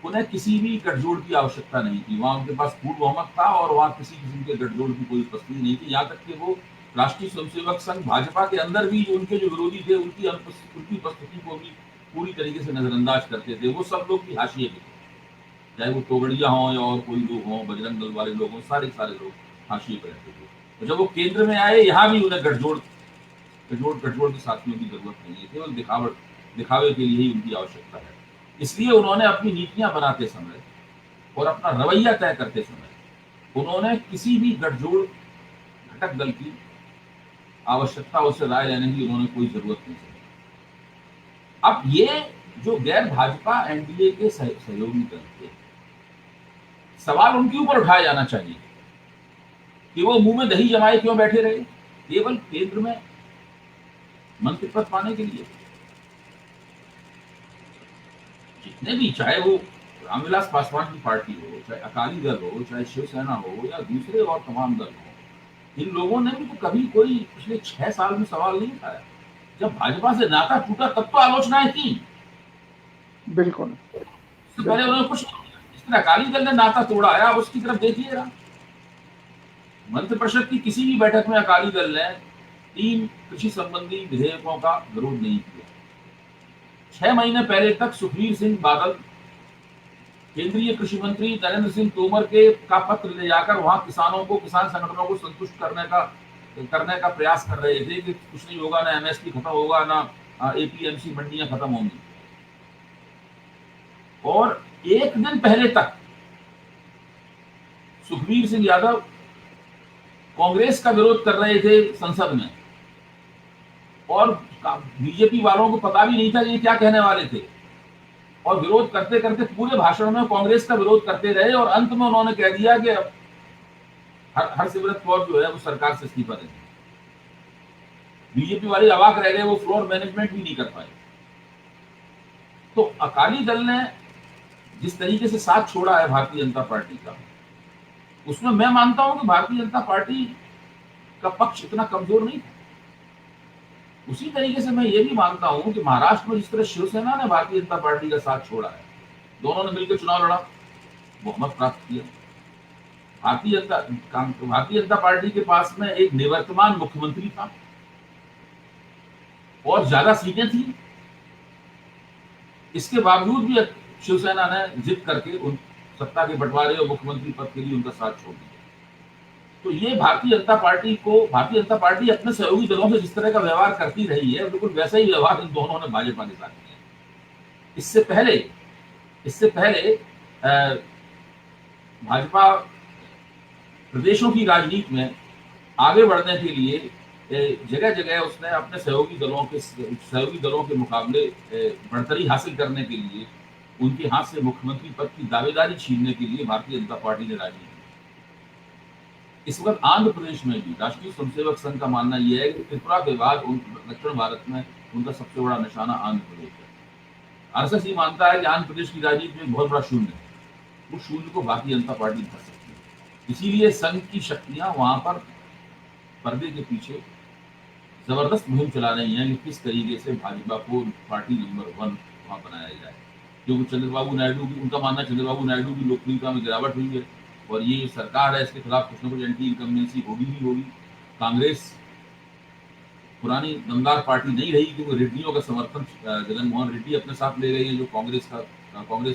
उन्हें किसी भी गठजोड़ की आवश्यकता नहीं थी। वहां उनके पास पूर्ण बहुमत था और वहां किसी किस्म के गठजोड़ की कोई उपस्थिति नहीं थी। यहाँ तक कि वो राष्ट्रीय स्वयंसेवक संघ भाजपा के अंदर भी जो उनके जो विरोधी थे उनकी उपस्थिति को भी पूरी तरीके से नजरअंदाज करते थे। वो सब लोग भी हाशिए पे थे, चाहे वो तोगड़िया हों या और कोई लोग हों, बजरंग दल वाले लोग हों, सारे लोग हाशिए पे रहते थे। तो जब वो केंद्र में आए यहाँ भी उन्हें गठजोड़ के साथियों की जरूरत नहीं है, केवल दिखावे के लिए ही उनकी आवश्यकता है। इसलिए उन्होंने अपनी नीतियां बनाते समय और अपना रवैया तय करते समय उन्होंने किसी भी गठजोड़ घटक दल की आवश्यकता उससे राय लेने की उन्होंने कोई जरूरत नहीं समझी। अब ये जो गैर भाजपा एनडीए के सहयोगी दल थे, सवाल उनके ऊपर उठाया जाना चाहिए कि वो मुंह में दही जमाए क्यों बैठे रहे, केवल केंद्र में मंत्री पद पाने के लिए। जितने भी, चाहे वो रामविलास पासवान की पार्टी हो, चाहे अकाली दल हो, चाहे शिवसेना हो या दूसरे और तमाम दल हो, इन लोगों ने भी तो कभी कोई पिछले 6 साल में सवाल नहीं उठाया। जब भाजपा से नाता टूटा तब तो आलोचनाएं की। बिल्कुल। इससे पहले उन्होंने कुछ, इस तरह अकाली दल ने नाता तोड़ा है, आप उसकी तरफ देखिएगा। मंत्रिपरिषद की किसी भी बैठक में अकाली दल ने 3 कृषि संबंधी विधेयकों का विरोध नहीं किया। 6 महीने पहले तक सुखबीर सिंह बादल केंद्रीय कृषि मंत्री नरेंद्र सिंह तोमर का पत्र ले जाकर वहां किसानों को, किसान संगठनों को संतुष्ट करने का प्रयास कर रहे थे कि कुछ नहीं होगा, ना एमएसपी खत्म होगा, ना एपीएमसी मंडियां खत्म होंगी। और एक दिन पहले तक सुखबीर सिंह यादव कांग्रेस का विरोध कर रहे थे संसद में और बीजेपी वालों को पता भी नहीं था ये क्या कहने वाले थे, और विरोध करते करते पूरे भाषण में कांग्रेस का विरोध करते रहे और अंत में उन्होंने कह दिया कि हरसिमरत कौर जो है वो सरकार से इस्तीफा देंगे। बीजेपी वाले अवाक रह गए, वो फ्लोर मैनेजमेंट भी नहीं कर पाए। तो अकाली दल ने जिस तरीके से साथ छोड़ा है भारतीय जनता पार्टी का, उसमें मैं मानता हूं कि भारतीय जनता पार्टी का पक्ष इतना कमजोर नहीं था। उसी तरीके से मैं ये भी मानता हूं कि महाराष्ट्र में जिस तरह शिवसेना ने भारतीय जनता पार्टी का साथ छोड़ा है, दोनों ने मिलकर चुनाव लड़ा, बहुमत प्राप्त किया। भारतीय जनता पार्टी के पास में एक निवर्तमान मुख्यमंत्री था और ज्यादा सीटें थी। इसके बावजूद भी शिवसेना ने जिद करके उन सत्ता के बंटवारे और मुख्यमंत्री पद के लिए उनका साथ छोड़ दिया। तो ये भारतीय जनता पार्टी अपने सहयोगी दलों से जिस तरह का व्यवहार करती रही है, बिल्कुल वैसा ही व्यवहार इन दोनों ने भाजपा के साथ किया। इससे पहले भाजपा प्रदेशों की राजनीति में आगे बढ़ने के लिए जगह जगह उसने अपने सहयोगी दलों के मुकाबले बढ़तरी हासिल करने के लिए, उनके हाथ से मुख्यमंत्री पद की दावेदारी छीनने के लिए भारतीय जनता पार्टी ने राजनीति। इस वक्त आंध्र प्रदेश में भी राष्ट्रीय स्वयंसेवक संघ का मानना यह है कि त्रिपुरा के बाद दक्षिण भारत में उनका सबसे बड़ा निशाना आंध्र प्रदेश है। आरएसएस ये मानता है कि आंध्र प्रदेश की राजनीति में बहुत बड़ा शून्य है, उस शून्य को भारतीय जनता पार्टी भर सकती है। इसीलिए संघ की शक्तियां वहां पर पर्दे के पीछे जबरदस्त मुहिम चला रही हैं कि किस तरीके से भाजपा को पार्टी नंबर 1 वहां बनाया जाए। क्योंकि चंद्रबाबू नायडू की, उनका मानना चंद्रबाबू नायडू की लोकप्रियता में गिरावट हुई है और ये सरकार है, इसके खिलाफ कुछ न कुछ एंटी इनकम्बेंसी होगी। कांग्रेस पुरानी दमदार पार्टी नहीं रही क्योंकि रेड्डियों का समर्थन जगन मोहन रेड्डी अपने साथ ले रहे हैं, जो कांग्रेस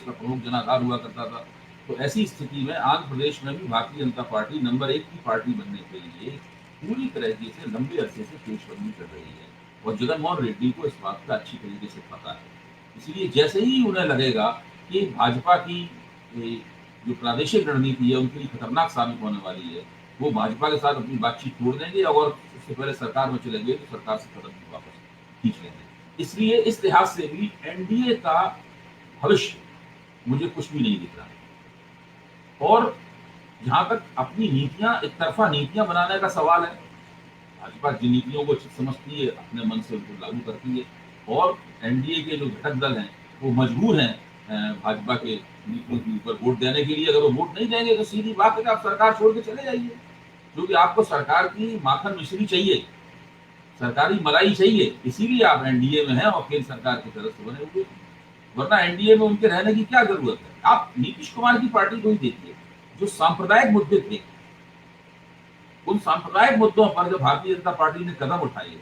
का प्रमुख जनाधार हुआ करता था। तो ऐसी स्थिति में आंध्र प्रदेश में भी भारतीय जनता पार्टी नंबर 1 की पार्टी बनने के लिए पूरी तरीके से लंबे अरसे से पेशकदमी कर रही है और जगन मोहन रेड्डी को इस बात का अच्छी तरीके से पता है। इसलिए जैसे ही उन्हें लगेगा कि भाजपा की ए, जो प्रादेशिक रणनीति है उनके लिए खतरनाक साबित होने वाली है। वो भाजपा के साथ अपनी बातचीत तोड़ देंगे और उससे पहले सरकार में चले गए तो सरकार से कदम भी वापस खींच लेंगे। इसलिए इस लिहाज से भी एनडीए का भविष्य मुझे कुछ भी नहीं दिख रहा है। और जहां तक अपनी नीतियां, एक तरफा नीतियां बनाने का सवाल है, भाजपा जिन नीतियों को उचित समझती है अपने मन से उनको लागू करती है, और एनडीए के जो घटक दल हैं वो मजबूर हैं भाजपा के नीतियों के ऊपर वोट देने के लिए। अगर वो वोट नहीं देंगे तो सीधी बात है कि आप सरकार छोड़ के चले जाइए, क्योंकि आपको सरकार की माखन मिश्री चाहिए, सरकारी मलाई चाहिए, इसीलिए आप एनडीए में हैं और केंद्र सरकार के सदस्य बने हुए हैं। वरना एनडीए में उनके रहने की क्या जरूरत है। आप नीतीश कुमार की पार्टी को ही देखिए, जो सांप्रदायिक मुद्दे थे, उन सांप्रदायिक मुद्दों पर जब भारतीय जनता पार्टी ने कदम उठाए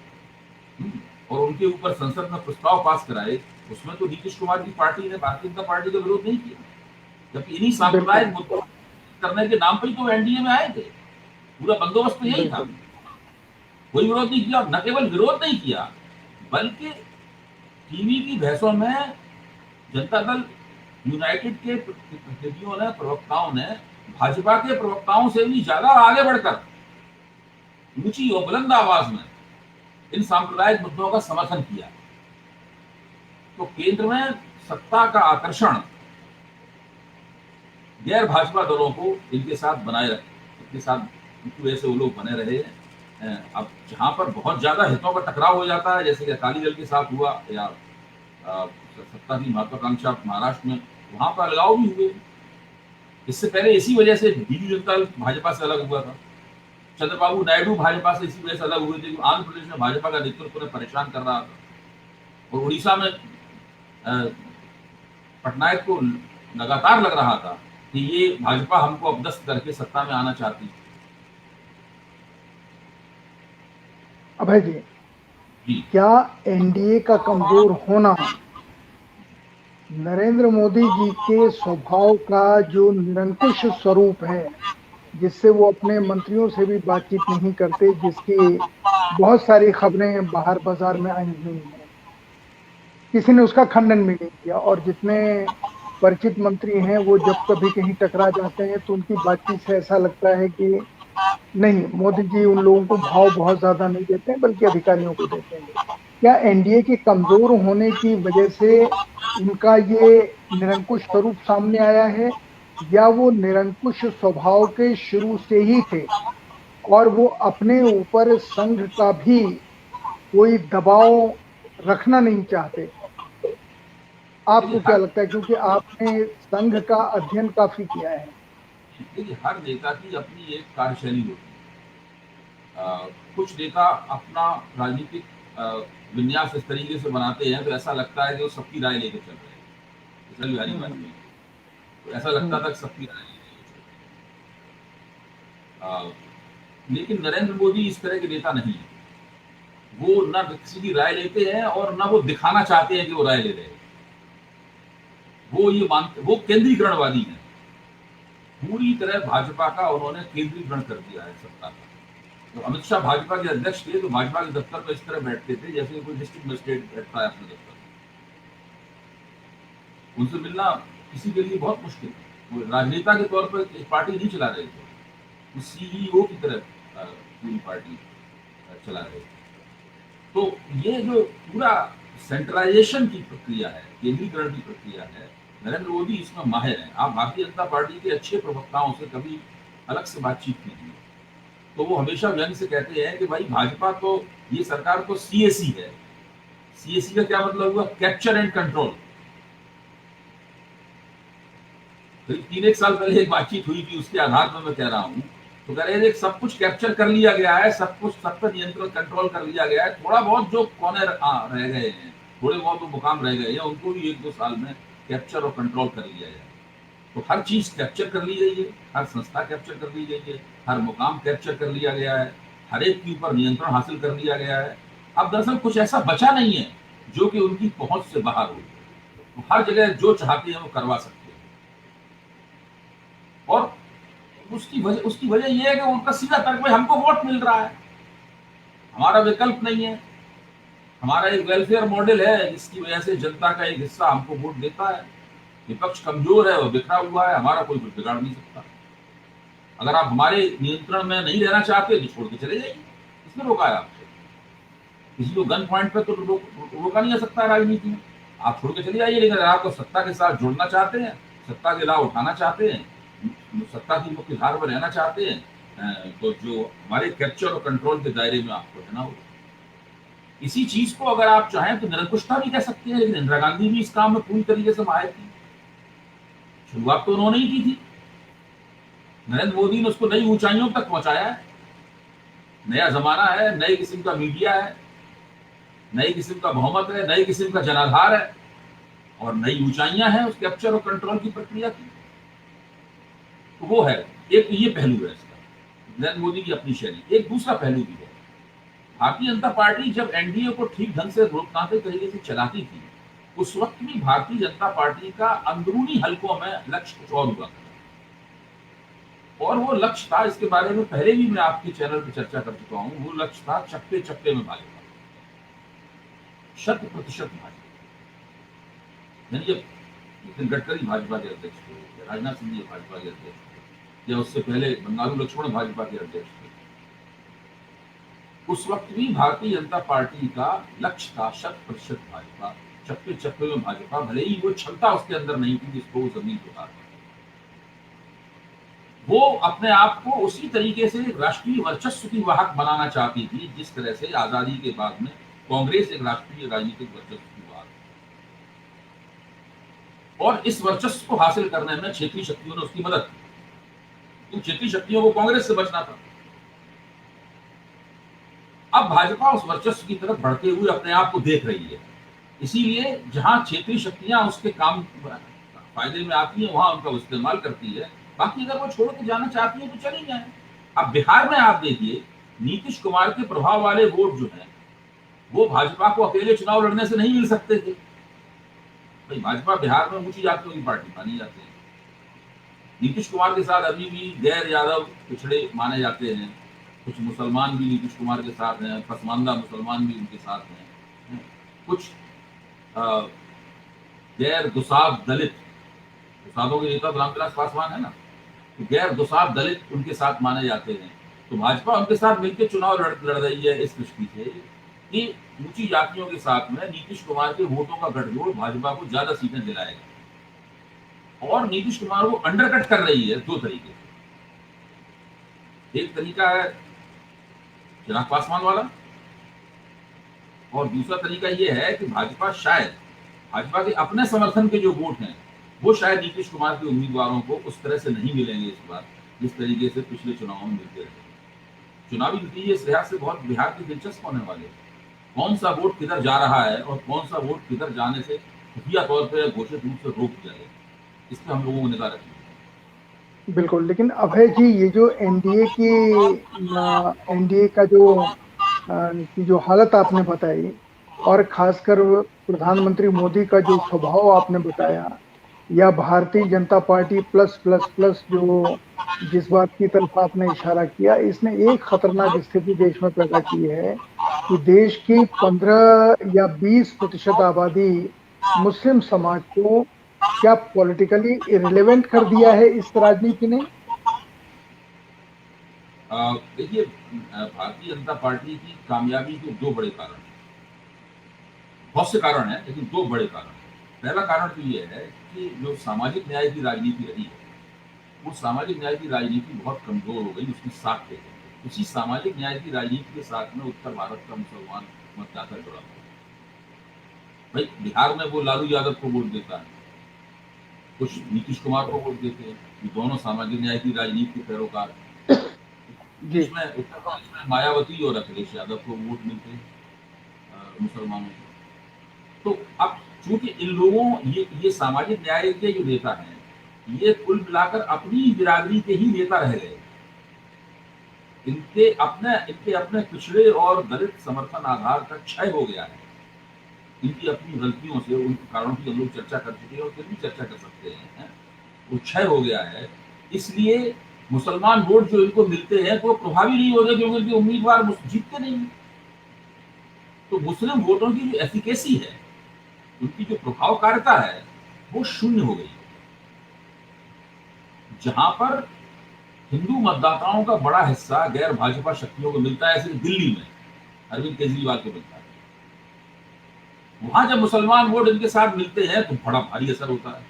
और उनके ऊपर संसद में प्रस्ताव पास कराए, उसमें तो नीतीश कुमार की पार्टी ने भारतीय जनता पार्टी का विरोध नहीं किया, जबकि इन्हीं सांप्रदायिक मुद्दों करने के नाम पर ही तो एनडीए में आए थे। पूरा बंदोबस्त तो यही था, कोई विरोध नहीं किया। न केवल विरोध नहीं किया, बल्कि टीवी की बहसों में जनता दल यूनाइटेड के प्रतिनिधियों ने, प्रवक्ताओं ने भाजपा के प्रवक्ताओं से भी ज्यादा आगे बढ़कर ऊंची और बुलंद आवाज में इन सांप्रदायिक मुद्दों का समर्थन किया। तो केंद्र में सत्ता का आकर्षण गैर भाजपा दलों को इनके साथ बनाए रखे, इनके साथ इनकी वजह से वो लोग बने रहे हैं। अब जहां पर बहुत ज्यादा हितों का टकराव हो जाता है, जैसे कि अकाली दल के साथ हुआ या सत्ता की महत्वाकांक्षा महाराष्ट्र में, वहां पर अलगाव भी हुए। इससे पहले इसी वजह से बीजू जनता दल भाजपा से अलग हुआ था, चंद्रबाबू नायडू भाजपा से इसी वजह से अलग हुए थे। आंध्र प्रदेश में भाजपा का नेतृत्व उन्हें परेशान कर रहा था, और उड़ीसा में पटनायक को लगातार लग रहा था कि ये भाजपा हमको अपदस्थ करके सत्ता में आना चाहती है। अभय जी, क्या एनडीए का कमजोर होना नरेंद्र मोदी जी के स्वभाव का जो निरंकुश स्वरूप है, जिससे वो अपने मंत्रियों से भी बातचीत नहीं करते, जिसकी बहुत सारी खबरें बाहर बाजार में आई हुई हैं, किसी ने उसका खंडन भी नहीं किया, और जितने परिचित मंत्री हैं वो जब कभी कहीं टकरा जाते हैं तो उनकी बातचीत से ऐसा लगता है कि नहीं, मोदी जी उन लोगों को भाव बहुत ज्यादा नहीं देते हैं, बल्कि अधिकारियों को देते हैं। क्या एनडीए के कमजोर होने की वजह से उनका ये निरंकुश स्वरूप सामने आया है, या वो निरंकुश स्वभाव के शुरू से ही थे और वो अपने ऊपर संघ का भी कोई दबाव रखना नहीं चाहते? आपको क्या लगता है, क्योंकि आपने संघ का अध्ययन काफी किया है? देखिए, हर नेता की अपनी एक कार्यशैली होती है। कुछ नेता अपना राजनीतिक विन्यास इस तरीके से बनाते हैं तो ऐसा लगता है कि वो सबकी राय लेके चल रहे हैं। चल बिहारी वाजपेयी तो ऐसा लगता था कि सबकी राय लेके चल रहे हैं। लेकिन नरेंद्र मोदी इस तरह के नेता नहीं है। वो ना किसी की राय लेते हैं और ना वो दिखाना चाहते हैं कि वो राय ले रहे हैं। वो ये मानते, वो केंद्रीकरणवादी है। पूरी तरह भाजपा का उन्होंने केंद्रीकरण कर दिया है सत्ता का। तो अमित शाह भाजपा के अध्यक्ष थे तो भाजपा के दफ्तर में इस तरह बैठते थे जैसे कोई डिस्ट्रिक्ट मजिस्ट्रेट बैठता है अपने दफ्तर में। उनसे मिलना किसी के लिए बहुत मुश्किल है। वो राजनेता के तौर पर एक पार्टी नहीं चला रहे थे, वो सीईओ की तरह पूरी पार्टी चला रहे थे। तो ये जो पूरा सेंट्रलाइजेशन की प्रक्रिया है, केंद्रीकरण की प्रक्रिया है, नरेंद्र मोदी इसमें माहिर है। आप भारतीय जनता पार्टी के अच्छे प्रवक्ताओं से कभी अलग से बातचीत कीजिए तो वो हमेशा व्यंग से कहते हैं कि भाई भाजपा तो, ये सरकार तो सीएसी है। सीएसी का क्या मतलब हुआ? Capture and control. करीब 3-1 साल पहले एक बातचीत हुई थी, उसके आधार पर मैं कह रहा हूँ। तो कह रहे थे सब कुछ कैप्चर कर लिया गया है, सब कुछ, सब पर नियंत्रण, कंट्रोल कर लिया गया है। थोड़ा बहुत जो कोने रह गए हैं, थोड़े बहुत जो मुकाम रह गए हैं, उनको भी 1-2 साल में कैप्चर और कंट्रोल कर लिया जाए। तो हर चीज कैप्चर कर ली गई है, हर संस्था कैप्चर कर ली गई है, हर मुकाम कैप्चर कर लिया गया है, हर एक के ऊपर नियंत्रण हासिल कर लिया गया है। अब दरअसल कुछ ऐसा बचा नहीं है जो कि उनकी पहुंच से बाहर हो। तो हर जगह जो चाहते हैं वो करवा सकते हैं। और उसकी वजह यह है कि उनका सीधा तर्क है, हमको वोट मिल रहा है, हमारा विकल्प नहीं है, हमारा एक वेलफेयर मॉडल है जिसकी वजह से जनता का एक हिस्सा हमको वोट देता है। विपक्ष कमजोर है, वो बिखरा हुआ है, हमारा कोई कुछ बिगाड़ नहीं सकता। अगर आप हमारे नियंत्रण में नहीं रहना चाहते तो छोड़ के चले जाइए, किसने रोका है आपसे? किसी को गन पॉइंट पे तो रोका नहीं जा सकता राजनीति में। आप छोड़ के चले जाइए, लेकिन अगर आपको सत्ता के साथ जुड़ना चाहते हैं, सत्ता के लाभ उठाना चाहते हैं, सत्ता की मुख्य धारा में रहना चाहते हैं, तो जो हमारे कैप्चर और कंट्रोल के दायरे में आपको रहना होगा। इसी चीज को अगर आप चाहें तो निरंकुशता भी कह सकते हैं, लेकिन इंदिरा गांधी भी इस काम में पूरी तरीके से माहिर थी। शुरुआत तो उन्होंने ही की थी। नरेंद्र मोदी ने उसको नई ऊंचाइयों तक पहुंचाया है। नया जमाना है, नई किस्म का मीडिया है, नई किस्म का बहुमत है, नई किस्म का जनाधार है और नई ऊंचाइयां हैं उस कैप्चर और कंट्रोल की प्रक्रिया की। तो वो है एक, ये पहलू है इसका, नरेंद्र मोदी की अपनी शैली। एक दूसरा पहलू भी है, भारतीय जनता पार्टी जब एनडीए को ठीक ढंग से लोकतांत्रिक तरीके से चलाती थी, उस वक्त भी भारतीय जनता पार्टी का अंदरूनी हलकों में लक्ष्य कुछ और हुआ था। और वो लक्ष्य था, इसके बारे में पहले भी मैं आपके चैनल पर चर्चा कर चुका हूं, वो लक्ष्य था चप्पे चप्पे में भाजपा, 100% भाजपा। यानी जब नितिन गडकरी भाजपा के अध्यक्ष थे, राजनाथ सिंह जी भाजपा के अध्यक्ष थे, या उससे पहले बंगारू लक्ष्मण भाजपा के अध्यक्ष थे, उस वक्त भी भारतीय जनता पार्टी का लक्ष्य था 100% भाजपा, चप्पे चप्पे में भाजपा। भले ही वो क्षमता उसके अंदर नहीं थी जिसको वो जमीन पर उतार, वो अपने आप को उसी तरीके से राष्ट्रीय वर्चस्व की वाहक बनाना चाहती थी जिस तरह से आजादी के बाद में कांग्रेस एक राष्ट्रीय राजनीतिक वर्चस्व की वाहक। और इस वर्चस्व को हासिल करने में क्षेत्रीय शक्तियों ने उसकी मदद की, क्योंकि क्षेत्रीय शक्तियों को कांग्रेस से बचना था। अब भाजपा उस वर्चस्व की तरफ बढ़ते हुए अपने आप को देख रही है, इसीलिए जहां क्षेत्रीय शक्तियां उसके काम फायदे में आती हैं वहां उनका इस्तेमाल करती है। बाकी अगर वो छोड़ के जाना चाहती है तो चली जाए। अब बिहार में आप देखिए, नीतीश कुमार के प्रभाव वाले वोट जो हैं वो भाजपा को अकेले चुनाव लड़ने से नहीं मिल सकते थे। भाई भाजपा बिहार में ऊंची जातियों की पार्टी मानी जाती है। नीतीश कुमार के साथ अभी भी गैर यादव पिछड़े माने जाते हैं, कुछ मुसलमान भी नीतीश कुमार के साथ हैं, पसमानदा मुसलमान भी उनके साथ हैं, कुछ गैर दुसाध दलित, दुसाधों के नेता रामविलास पासवान है ना, तो गैर दुसाध दलित उनके साथ माने जाते हैं। तो भाजपा उनके साथ मिलकर चुनाव लड़ रही है इस दृष्टि से कि ऊंची जातियों के साथ में नीतीश कुमार के वोटों का गठजोड़ भाजपा को ज्यादा सीटें दिलाएगा। और नीतीश कुमार को अंडरकट कर रही है दो तरीके से। एक तरीका है चिराग पासवान वाला, और दूसरा तरीका यह है कि भाजपा के अपने समर्थन के जो वोट हैं वो शायद नीतीश कुमार के उम्मीदवारों को उस तरह से नहीं मिलेंगे इस बार जिस तरीके से पिछले चुनावों में मिलते रहे। चुनावी नतीजे इस लिहाज से बहुत बिहार के दिलचस्प होने वाले हैं। कौन सा वोट किधर जा रहा है और कौन सा वोट किधर जाने से खुफिया तौर पर घोषित रूप से रोक दिया गया, इस पर हम लोगों को निगाह रखनी है। बिल्कुल, लेकिन अभय जी, ये जो एनडीए का जो हालत आपने बताई और खासकर प्रधानमंत्री मोदी का जो स्वभाव आपने बताया, या Bharatiya Janata party plus plus plus जो जिस बात की तरफ आपने इशारा किया, इसने एक खतरनाक स्थिति देश में पैदा की है कि देश की 15 या 20% आबादी मुस्लिम समाज को क्या पॉलिटिकली इरेलेवेंट कर दिया है इस राजनीति ने? देखिए, भारतीय जनता पार्टी की कामयाबी के दो बड़े कारण हैं। बहुत से कारण हैं लेकिन दो बड़े कारण हैं। पहला कारण तो ये है कि जो सामाजिक न्याय की राजनीति रही है, वो सामाजिक न्याय की राजनीति बहुत कमजोर हो गई, उसकी साख थे। उसी सामाजिक न्याय की राजनीति के साथ में उत्तर भारत का मुसलमान मतदाता जुड़ा हुआ है। भाई बिहार में वो लालू यादव को वोट देता है, कुछ नीतीश कुमार को वोट देते हैं, ये दोनों सामाजिक न्याय की राजनीति के पैरोकार। जिसमें उत्तर प्रदेश में मायावती और अखिलेश यादव को वोट मिलते हैं मुसलमानों को। तो अब चूंकि इन लोगों ये सामाजिक न्याय के जो नेता हैं, ये कुल मिलाकर अपनी बिरादरी के ही नेता रह गए। इनके अपने पिछड़े और दलित समर्थन आधार का क्षय हो गया है। इनकी अपनी गलतियों से, उन कारणों की हम लोग चर्चा कर चुके हैं और फिर भी चर्चा कर सकते हैं, वो क्षय हो गया है। इसलिए मुसलमान वोट जो इनको मिलते हैं वो प्रभावी नहीं होते, क्योंकि इनके उम्मीदवार जीतते नहीं। तो मुस्लिम वोटों की जो एफिकेसी है, उनकी जो प्रभावकारिता है, वो शून्य हो गई। जहां पर हिंदू मतदाताओं का बड़ा हिस्सा गैर भाजपा शक्तियों को मिलता है, ऐसे दिल्ली में अरविंद केजरीवाल को मिलता है। वहां जब मुसलमान वोट इनके साथ मिलते हैं तो बड़ा भारी असर होता है,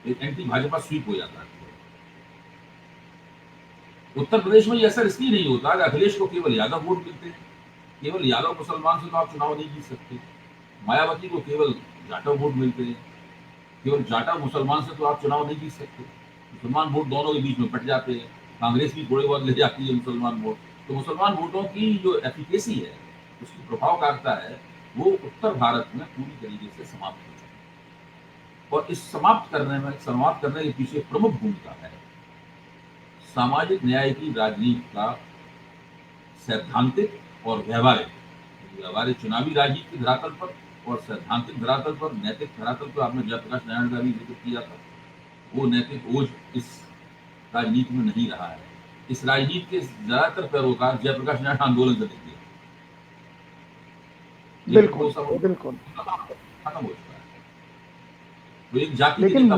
एक एंटी भाजपा स्वीप हो जाता है। उत्तर प्रदेश में ये असर इसलिए नहीं होता कि अखिलेश को केवल यादव वोट मिलते हैं, केवल यादव मुसलमान से तो आप चुनाव नहीं जीत सकते। मायावती को केवल जाटव वोट मिलते हैं, केवल जाटव मुसलमान से तो आप चुनाव नहीं जीत सकते। मुसलमान वोट दोनों के बीच में बट जाते हैं, कांग्रेस भी थोड़े बहुत ले जाती है मुसलमान वोट। तो मुसलमान वोटों की जो एफिकेसी है, उसकी प्रभावकारिता है, वो उत्तर भारत में पूरी तरीके से समाप्त हो चुकी है। और इस समाप्त करने के पीछे प्रमुख भूमिका है सामाजिक न्याय की राजनीति का सैद्धांतिक और व्यवहारिक चुनावी राजनीति के धरातल पर और सैद्धांतिक धरातल पर, नैतिक धरातल पर आपने जयप्रकाश नारायण का भी जिक्र किया था। वो नैतिक ओझ इस राजनीति में नहीं रहा है। इस राजनीति के ज्यादातर पैरोकार जयप्रकाश नारायण आंदोलन से निकले, बिल्कुल बिल्कुल। खत्म हो चुका है। वो एक जाति लेकिन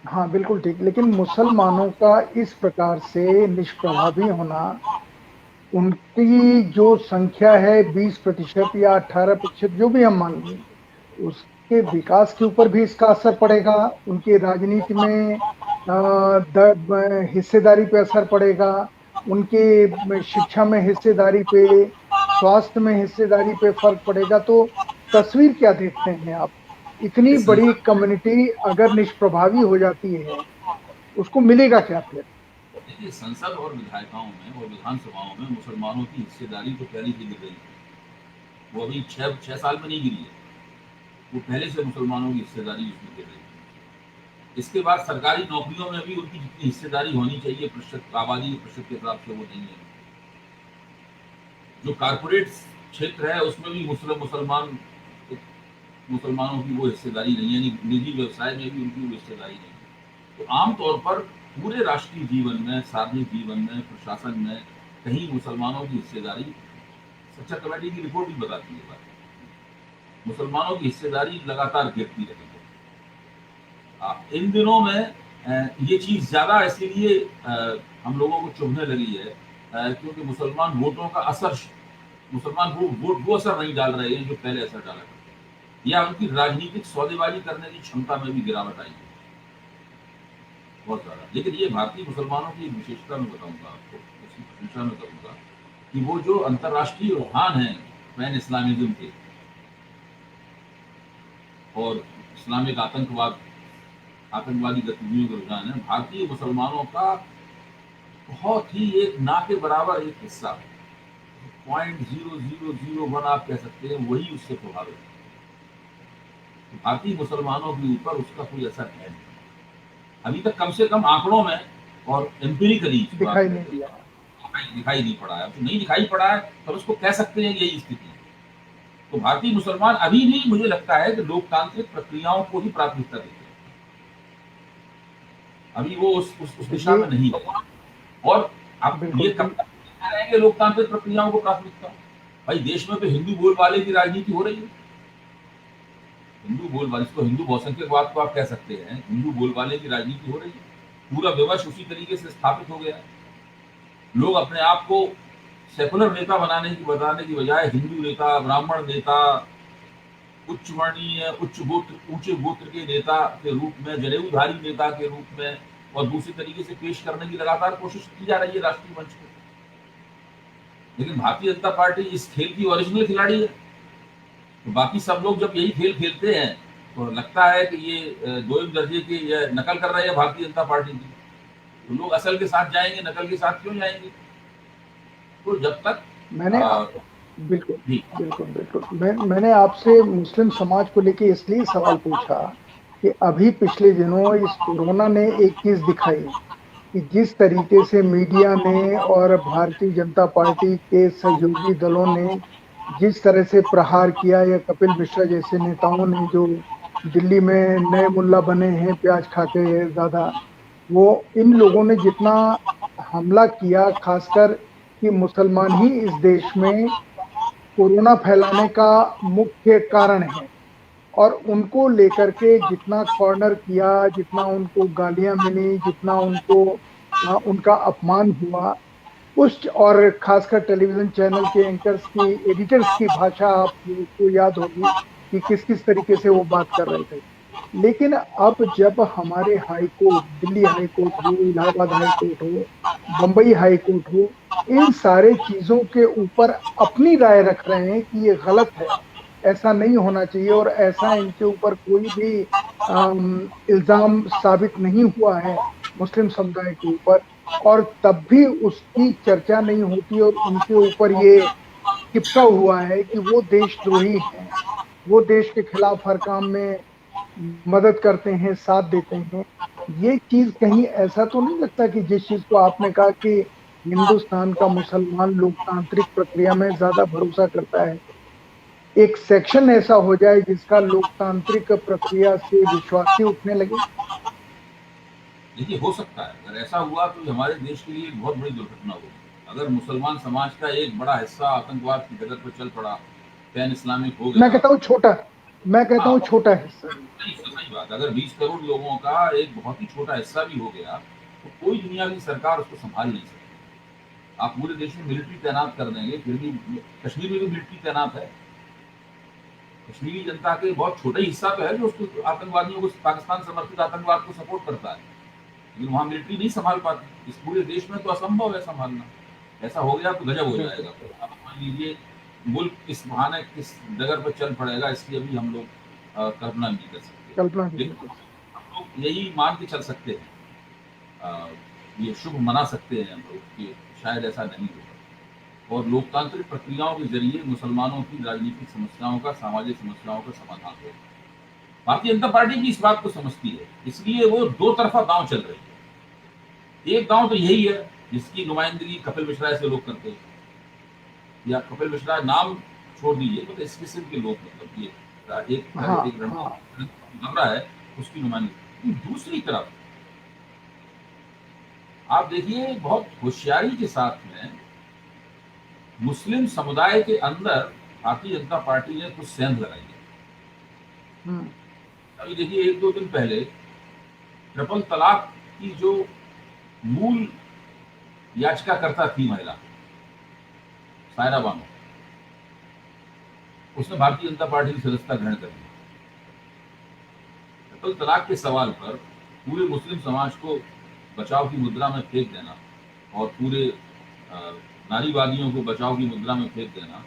हाँ बिल्कुल ठीक, लेकिन मुसलमानों का इस प्रकार से निष्प्रभावी होना, उनकी जो संख्या है 20% या 18%, जो भी हम मान लें, उसके विकास के ऊपर भी इसका असर पड़ेगा। उनकी राजनीति में हिस्सेदारी पे असर पड़ेगा, उनके शिक्षा में हिस्सेदारी पे, स्वास्थ्य में हिस्सेदारी पे फर्क पड़ेगा। तो तस्वीर क्या देखते हैं आप? इतनी बड़ी कम्युनिटी अगर निष्प्रभावी हो जाती है, उसको मिलेगा क्या फिर? देखिए, संसद और विधायिकाओं में और विधानसभाओं में मुसलमानों की हिस्सेदारी तो पहले से गिर रही है। वो अभी 6 साल में नहीं गिरी है, वो पहले से मुसलमानों की हिस्सेदारी उसमें गिर रही है। इसके बाद सरकारी नौकरियों में भी उनकी जितनी हिस्सेदारी होनी चाहिए प्रतिशत, आबादी के प्रतिशत के हिसाब से, वो नहीं है। जो कारपोरेट क्षेत्र है उसमें भी मुसलमानों की वो हिस्सेदारी नहीं है, निजी व्यवसाय में भी उनकी वो हिस्सेदारी नहीं है। तो आमतौर पर पूरे राष्ट्रीय जीवन में, सार्वजनिक जीवन में, प्रशासन में कहीं मुसलमानों की हिस्सेदारी, सच्चा कमेटी की रिपोर्ट भी बताती है बात, मुसलमानों की हिस्सेदारी लगातार गिरती रही है। इन दिनों में ये चीज ज्यादा इसीलिए हम लोगों को चुभने लगी है क्योंकि मुसलमान वोटों का असर, मुसलमान वोट वो असर नहीं डाल रहे हैं जो पहले असर डाला करते, या उनकी राजनीतिक सौदेबाजी करने की क्षमता में भी गिरावट आई है बहुत ज्यादा। लेकिन ये भारतीय मुसलमानों की विशेषता में बताऊंगा आपको, उसकी प्रशंसा में करूंगा कि वो जो अंतर्राष्ट्रीय रुझान है पैन इस्लामिज्म के और इस्लामिक आतंकवादी गतिविधियों के रुझान है, भारतीय मुसलमानों का बहुत ही एक ना के बराबर एक हिस्सा, 0.0001 आप कह सकते हैं, वही उससे प्रभावित है। भारतीय मुसलमानों के ऊपर उसका कोई असर है नहीं अभी तक, कम से कम आंकड़ों में और एम्पिरिकली दिखाई नहीं पड़ा है। तो नहीं दिखाई पड़ा है तो उसको कह सकते हैं यही स्थिति। तो भारतीय मुसलमान अभी भी मुझे लगता है कि लोकतांत्रिक प्रक्रियाओं को ही प्राथमिकता देते हैं, अभी वो उस दिशा में नहीं है। और अब ये कब तक रहेंगे लोकतांत्रिक प्रक्रियाओं को प्राथमिकता? भाई देश में तो हिंदू बोलबाले की राजनीति हो रही है, हिंदू बोलबाले, इसको हिंदू बहुसंख्यकवाद को आप कह सकते हैं, हिंदू बोलबाले की राजनीति हो रही है। पूरा विवश उसी तरीके से स्थापित हो गया है। लोग अपने आप को सेकुलर नेता बताने की बजाय हिंदू नेता, ब्राह्मण नेता, उच्च वर्णीय, ऊंचे गोत्र के नेता के रूप में, जनेऊधारी नेता के रूप में और दूसरे तरीके से पेश करने की लगातार कोशिश की जा रही है राष्ट्रीय मंच पर। लेकिन भारतीय जनता पार्टी इस खेल की ओरिजिनल खिलाड़ी है। तो बाकी सब लोग जब यही खेल खेलते हैं तो लगता है कि ये दोयम दर्जे की नकल कर रहे हैं भारतीय जनता पार्टी की। तो लोग असल के साथ जाएंगे, नकल के साथ क्यों जाएंगे? तो जब तक बिल्कुल मैंने आपसे मुस्लिम समाज को लेके इसलिए सवाल पूछा कि अभी पिछले दिनों इस कोरोना ने एक चीज दिखाई कि जिस तरीके से मीडिया ने और भारतीय जनता पार्टी के सहयोगी दलों ने जिस तरह से प्रहार किया, या कपिल मिश्रा जैसे नेताओं ने जो दिल्ली में नए मुल्ला बने हैं प्याज खा के ज्यादा, वो इन लोगों ने जितना हमला किया, खासकर कि मुसलमान ही इस देश में कोरोना फैलाने का मुख्य कारण है, और उनको लेकर के जितना कॉर्नर किया, जितना उनको गालियाँ मिली, जितना उनको उनका अपमान हुआ, उस और खासकर टेलीविज़न चैनल के एंकर्स की, एडिटर्स की भाषा आपको याद होगी कि किस-किस तरीके से वो बात कर रहे थे। लेकिन अब जब हमारे high court, Delhi high court हो, इलाहाबाद हाई कोर्ट हो, बम्बई हाई कोर्ट हो, इन सारे चीज़ों के ऊपर अपनी राय रख रहे हैं कि ये गलत है, ऐसा नहीं होना चाहिए और ऐसा इनके ऊपर कोई भी इल्ज़ाम साबित नहीं हुआ है मुस्लिम समुदाय के ऊपर, और तब भी उसकी चर्चा नहीं होती और उनके ऊपर ये चिपका हुआ है कि वो देशद्रोही हैं, वो देश के खिलाफ हर काम में मदद करते हैं, साथ देते हैं। ये चीज़ कहीं ऐसा तो नहीं लगता कि जिस चीज़ को आपने कहा कि हिंदुस्तान का मुसलमान लोकतांत्रिक प्रक्रिया में ज़्यादा भरोसा करता है, एक सेक्शन ऐसा हो जाए जिसका लोकतांत्रिक प्रक्रिया से विश्वास ही उठने लगे? देखिए, हो सकता है। अगर ऐसा हुआ तो ये हमारे देश के लिए एक बहुत बड़ी दुर्घटना होगी। अगर मुसलमान समाज का एक बड़ा हिस्सा आतंकवाद की डगर पर चल पड़ा, पैन इस्लामिक हो मैं गया। कहता हूँ छोटा, मैं कहता हाँ, हूँ छोटा हिस्सा। सही सही बात। अगर 20 करोड़ लोगों का एक बहुत ही छोटा हिस्सा भी हो गया, तो कोई दुनिया की सरकार उसको सँभाल नहीं सकती। आप पूरे देश में मिलिट्री तैनात कर देंगे, फिर भी कश्मीर में भी मिलिट्री तैनात है। कश्मीरी जनता के बहुत छोटा ही हिस्सा तो है जो उसको आतंकवादियों को, पाकिस्तान समर्थित आतंकवाद को सपोर्ट करता है। लेकिन वहाँ मिलिट्री नहीं सँभाल पाती। इस पूरे देश में तो असंभव है सँभालना। ऐसा हो गया तो गज़ब हो बिल्कुल, जाएगा। आप मान लीजिए मुल्क किस बहाने किस डगर पर चल पड़ेगा, इसकी अभी हम लोग कल्पना नहीं कर कल्पना सकते। भी नहीं लेकिन कर सकते। हम लोग यही मान के चल सकते हैं, ये शुभ मना सकते हैं हम लोग कि शायद ऐसा नहीं होगा और लोकतांत्रिक प्रक्रियाओं के ज़रिए मुसलमानों की राजनीतिक समस्याओं का, सामाजिक समस्याओं का समाधान होगा। भारतीय जनता पार्टी भी इस बात को समझती है, इसलिए वो दो तरफ़ा दांव चल रही है। एक दांव तो यही है जिसकी नुमाइंदगी कपिल मिश्रा से लोग करते हैं, या कपिल मिश्रा नाम छोड़ दीजिए, तो इस किस्म के लोग, मतलब ये हाँ, एक हाँ। रणनीति है उसकी नुमाइंदगी। दूसरी तरफ आप देखिए बहुत होशियारी के साथ में मुस्लिम समुदाय के अंदर भारतीय जनता पार्टी ने कुछ सेंध लगाई है। हुँ, अभी देखिए 1-2 दिन पहले ट्रिपल तलाक की जो मूल याचिकाकर्ता थी महिला, सायरा बानो, उसने भारतीय जनता पार्टी की सदस्यता ग्रहण कर ली। ट्रिपल तलाक के सवाल पर पूरे मुस्लिम समाज को बचाव की मुद्रा में फेंक देना और पूरे नारीवादियों को बचाव की मुद्रा में फेंक देना,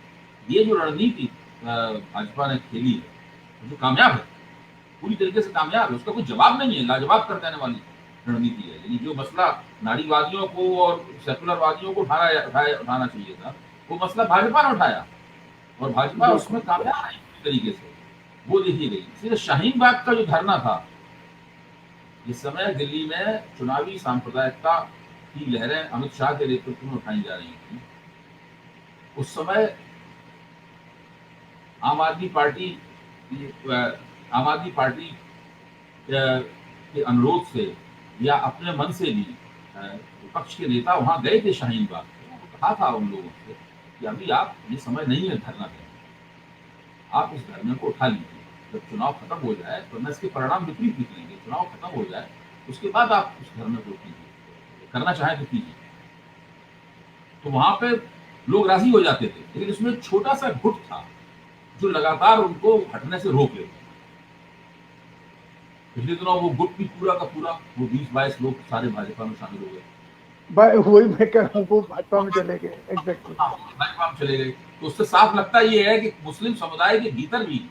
ये जो रणनीति भाजपा ने खेली है, जो कामयाब है, पूरी तरीके से कामयाब है, उसका कोई जवाब नहीं है, लाजवाब कर देने वाली रणनीति है। यानी जो मसला नारीवादियों को और सेकुलरवादियों को उठाना चाहिए था, वो मसला भाजपा ने उठाया और भाजपा बिल्कुल। उसमें कामयाब रही पूरी तरीके से, वो देखी गई। इसलिए शाहीन बाग का जो धरना था, इस समय दिल्ली में चुनावी सांप्रदायिकता की लहरें अमित शाह के नेतृत्व में उठाई जा रही थी। उस समय आम आदमी पार्टी के अनुरोध से या अपने मन से भी विपक्ष के नेता वहां गए थे शाहीन बाग। कहा था उन लोगों से कि अभी आप, ये समय नहीं है धरना देने, आप इस धरने को उठा लीजिए, जब चुनाव खत्म हो जाए तो मैं इसके परिणाम विपरीत निकलेंगे, चुनाव खत्म हो जाए उसके बाद आप उस धरने को कीजिए, करना चाहें तो कीजिए। तो वहां पे लोग राजी हो जाते थे, लेकिन इसमें एक छोटा सा गुट था जो लगातार उनको हटने से रोक लेते। पिछले दिनों वो गुट भी पूरा का पूरा, वो 20-22 लोग सारे भाजपा में शामिल हो गए। वही मैं कह रहा हूँ, वो भाजपा में चले गए। एग्जैक्टली। हाँ, भाजपा में चले गए। तो उससे साफ लगता ये है कि मुस्लिम समुदाय के भीतर भी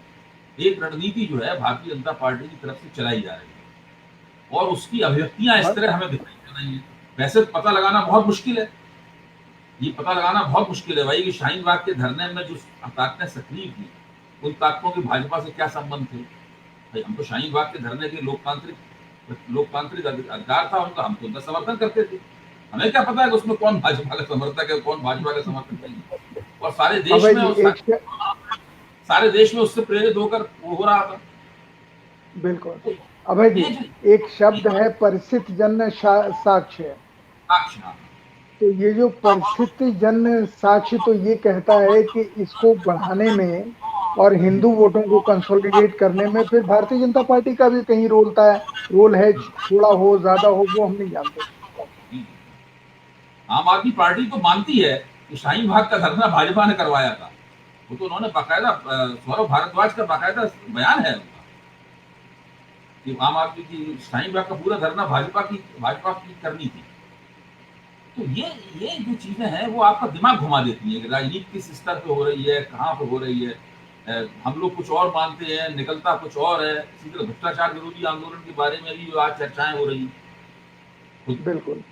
एक रणनीति जो है भारतीय जनता पार्टी की तरफ से चलाई जा रही है और उसकी अभिव्यक्तियां इस तरह हमें दिखाई दे रही है। वैसे पता लगाना बहुत मुश्किल है, ये पता लगाना बहुत मुश्किल है भाई कि शाहीन बाग के धरने में जो ताकतें सक्रिय थी, उन ताकतों के भाजपा से क्या संबंध थे। भाई हम तो शाहीन बाग के धरने के लोकतांत्रिक अधिकार था उनका, हम तो उनका समर्थन करते थे। हमें क्या पता है कि उसमें कौन भाजपा का समर्थक है, कौन भाजपा का समर्थक नहीं है। और अभय जी, सारे देश में उससे प्रेरित होकर वो हो रहा था। बिल्कुल। तो अभय जी, ये जो एक शब्द है परिस्थिति जन्य साक्ष्य। साक्ष्य, तो ये जो परिस्थिति जन्य साक्ष्य तो ये कहता है कि इसको बढ़ाने में और हिंदू वोटों को कंसोलिडेट करने में फिर भारतीय जनता पार्टी का भी कहीं रोल है, थोड़ा हो ज्यादा हो वो हम नहीं जानते। आम आदमी पार्टी तो मानती है कि शाहीन बाग का धरना भाजपा ने करवाया था। वो तो उन्होंने बाकायदा सौरभ भारद्वाज का बाकायदा बयान है उनका कि आम आदमी की शाहीन बाग का पूरा धरना भाजपा की करनी थी। तो ये जो चीजें हैं वो आपका दिमाग घुमा देती हैं कि राजनीति किस स्तर पे हो रही है, कहाँ पे हो रही है। हम लोग कुछ और मानते हैं, निकलता कुछ और है। इसी तरह भ्रष्टाचार विरोधी आंदोलन के बारे में भी जो आज चर्चाएं हो रही हैं, बिल्कुल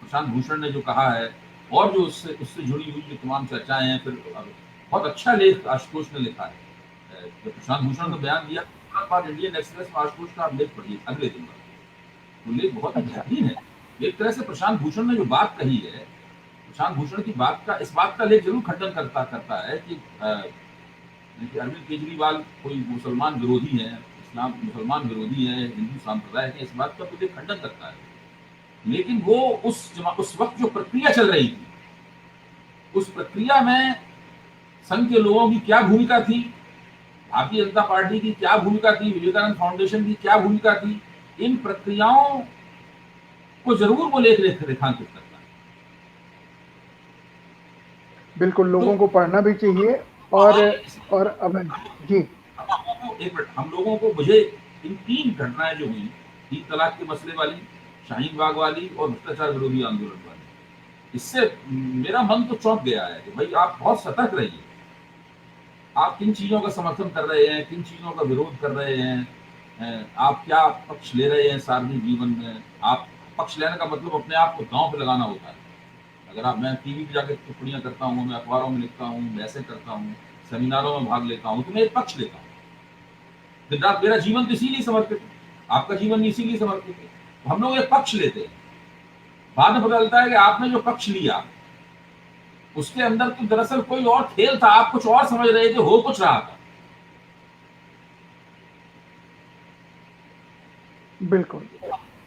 प्रशांत भूषण ने जो कहा है और जो उससे उससे जुड़ी हुई जो तमाम चर्चाएं हैं, फिर बहुत अच्छा लेख आशुतोष ने लिखा है। जब प्रशांत भूषण ने बयान दिया बाद इंडियन एक्सप्रेस में आशुतोष का आप लेख पढ़िए अगले दिन का, वो लेख बहुत ही अच्छा बेहतरीन है। एक तरह से प्रशांत भूषण ने जो बात कही है, प्रशांत भूषण की इस बात का लेख जरूर खंडन करता है कि अरविंद केजरीवाल कोई मुसलमान विरोधी है, इस्लाम मुसलमान विरोधी है, हिंदू सांप्रदाय है, इस बात का तो लेख खंडन करता है। लेकिन वो उस वक्त जो प्रक्रिया चल रही थी, उस प्रक्रिया में संघ के लोगों की क्या भूमिका थी, भारतीय जनता पार्टी की क्या भूमिका थी, विवेकानंद फाउंडेशन की क्या भूमिका थी, इन प्रक्रियाओं को जरूर वो लेख रेखांकित करता है। बिल्कुल, लोगों तो को पढ़ना भी चाहिए। और अब जी एक मिनट, हम लोगों को मुझे इन 3 घटनाएं जो हुई, 3 तलाक के मसले वाली, शाहीन बाग वाली और भ्रष्टाचार विरोधी आंदोलन वाली, इससे मेरा मन तो चौंक गया है कि भाई आप बहुत सतर्क रहिए। आप किन चीजों का समर्थन कर रहे हैं, किन चीजों का विरोध कर रहे हैं, आप क्या पक्ष ले रहे हैं सार्वजनिक जीवन में। आप पक्ष लेने का मतलब अपने आप को दांव पे लगाना होता है। अगर मैं टीवी पे जाकर टिप्पणियां करता हूँ, मैं अखबारों में लिखता हूँ, बहसें करता हूँ, सेमिनारों में भाग लेता हूँ, तो मैं एक पक्ष लेता हूँ। दिन रात मेरा जीवन तो इसीलिए समर्पित है, आपका जीवन इसीलिए समर्पित है। हम लोग एक पक्ष लेते हैं, बाद में पता चलता है कि आपने जो पक्ष लिया उसके अंदर तो दरअसल कोई और खेल था, आप कुछ और समझ रहे थे, हो कुछ रहा था। बिल्कुल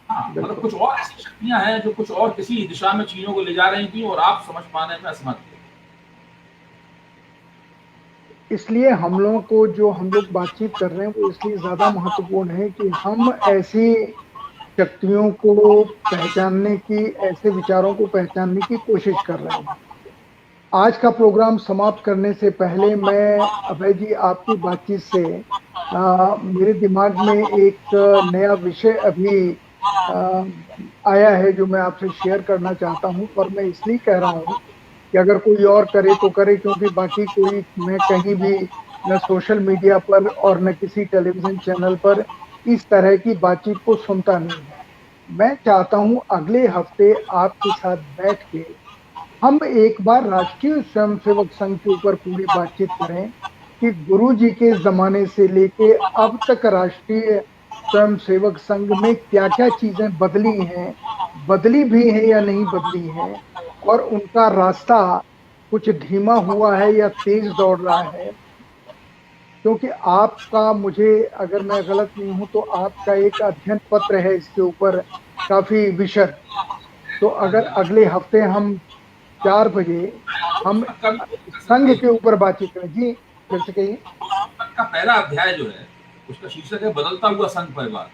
हाँ, मतलब बिल्कुल कुछ और ऐसी शक्तियां हैं जो कुछ और किसी दिशा में चीजों को ले जा रही थी और आप समझ पाने में असमर्थ थे। इसलिए हम लोगों को जो हम लोग बातचीत कर रहे हैं वो इसलिए ज्यादा महत्वपूर्ण है कि हम ऐसी शक्तियों को पहचानने की, ऐसे विचारों को पहचानने की कोशिश कर रहे हैं। आज का प्रोग्राम समाप्त करने से पहले मैं अभय जी आपकी बातचीत से मेरे दिमाग में एक नया विषय अभी आ, आया है जो मैं आपसे शेयर करना चाहता हूं। और मैं इसलिए कह रहा हूं कि अगर कोई और करे तो करे, क्योंकि बाकी कोई, मैं कहीं भी न सोशल मीडिया पर और न किसी टेलीविजन चैनल पर इस तरह की बातचीत को सुनता नहीं हूं। मैं चाहता हूं अगले हफ्ते आपके साथ बैठ के हम एक बार राष्ट्रीय स्वयंसेवक संघ के ऊपर पूरी बातचीत करें कि गुरु जी के जमाने से लेके अब तक राष्ट्रीय स्वयंसेवक संघ में क्या क्या चीजें बदली हैं, बदली भी हैं या नहीं बदली हैं, और उनका रास्ता कुछ धीमा हुआ है या तेज दौड़ रहा है। क्योंकि आपका, मुझे अगर मैं गलत नहीं हूं तो आपका एक अध्ययन पत्र है इसके ऊपर काफी विशद। तो हाँ अगर जी, अगले हफ्ते हम 4 बजे हम पुस्तक का भी कर संघ सकते के हैं। ऊपर बातचीत करें। जी फिर से कहिए। पुस्तक का पहला अध्याय जो है उसका शीर्षक है बदलता हुआ संघ परिवार।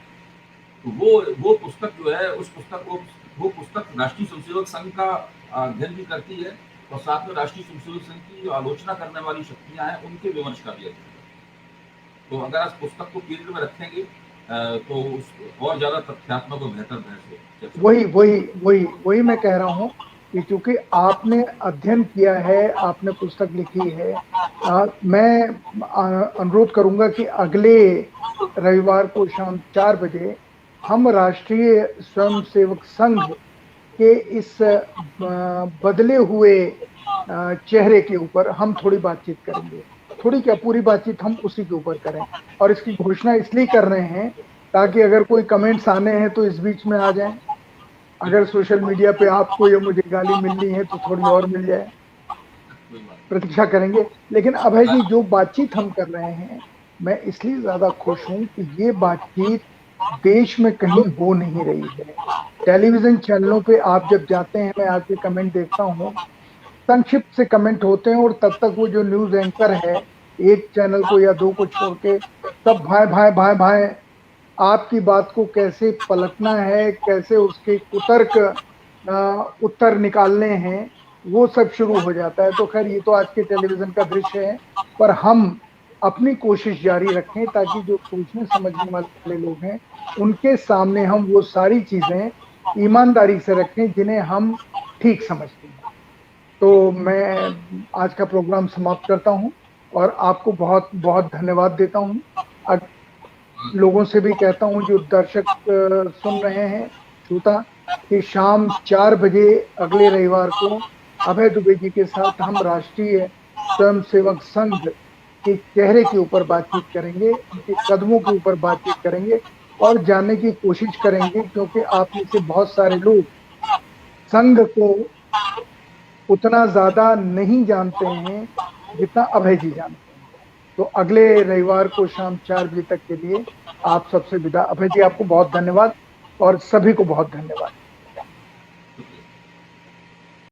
तो वो पुस्तक जो है, उस पुस्तक वो पुस्तक राष्ट्रीय स्वयंसेवक संघ का अध्ययन भी करती है और साथ में राष्ट्रीय स्वयंसेवक संघ की जो आलोचना करने वाली शक्तियां हैं उनके विमर्श का भी अध्ययन है। तो अगर आप पुस्तक को केंद्र में रखेंगे तो और ज्यादा तथ्यात्मक और बेहतर बहस हो चर्चा हो। वही वही वही वही मैं कह रहा हूं कि चूंकि आपने अध्ययन किया है, आपने पुस्तक लिखी है, मैं अनुरोध करूंगा कि अगले रविवार को शाम 4 बजे हम राष्ट्रीय स्वयंसेवक संघ के इस बदले हुए चेहरे के ऊपर हम थोड़ी बातचीत करेंगे। थोड़ी क्या, पूरी बातचीत हम उसी के ऊपर करें। और इसकी घोषणा इसलिए कर रहे हैं ताकि अगर कोई कमेंट्स आने हैं तो इस बीच में आ जाएं। अगर बिल्कुल सोशल मीडिया पे आपको या मुझे गाली मिलनी है तो थोड़ी और मिल जाए, कोई बात प्रतीक्षा करेंगे। लेकिन अभय जी, जो बातचीत हम कर रहे हैं, मैं इसलिए ज्यादा खुश हूं कि ये बातचीत देश में कहीं हो नहीं रही है। टेलीविजन चैनलों पे आप जब जाते हैं, मैं आपके कमेंट देखता हूं, संक्षिप्त से कमेंट होते हैं और तब तक वो जो न्यूज एंकर है एक चैनल को या दो को छोड़ के सब भाई भाई भाई भाई आपकी बात को कैसे पलटना है, कैसे उसके कुतर्क उत्तर निकालने हैं, वो सब शुरू हो जाता है। तो खैर ये तो आज के टेलीविजन का दृश्य है, पर हम अपनी कोशिश जारी रखें ताकि जो सोचने समझने वाले लोग हैं उनके सामने हम वो सारी चीजें ईमानदारी से रखें जिन्हें हम ठीक समझते हैं। तो मैं आज का प्रोग्राम समाप्त करता हूं और आपको बहुत बहुत धन्यवाद देता हूं। लोगों से भी कहता हूं जो दर्शक सुन रहे हैं, श्रोता, कि शाम 4 बजे अगले रविवार को अभय दुबे जी के साथ हम राष्ट्रीय स्वयंसेवक संघ के चेहरे के ऊपर बातचीत करेंगे, उनके कदमों के ऊपर बातचीत करेंगे और जानने की कोशिश करेंगे, क्योंकि आप में से बहुत सारे लोग संघ को उतना ज्यादा नहीं जानते हैं जितना अभय जी जानते हैं। तो अगले रविवार को शाम 4 बजे तक के लिए आप सबसे विदा। अभय जी आपको बहुत धन्यवाद और सभी को बहुत धन्यवाद।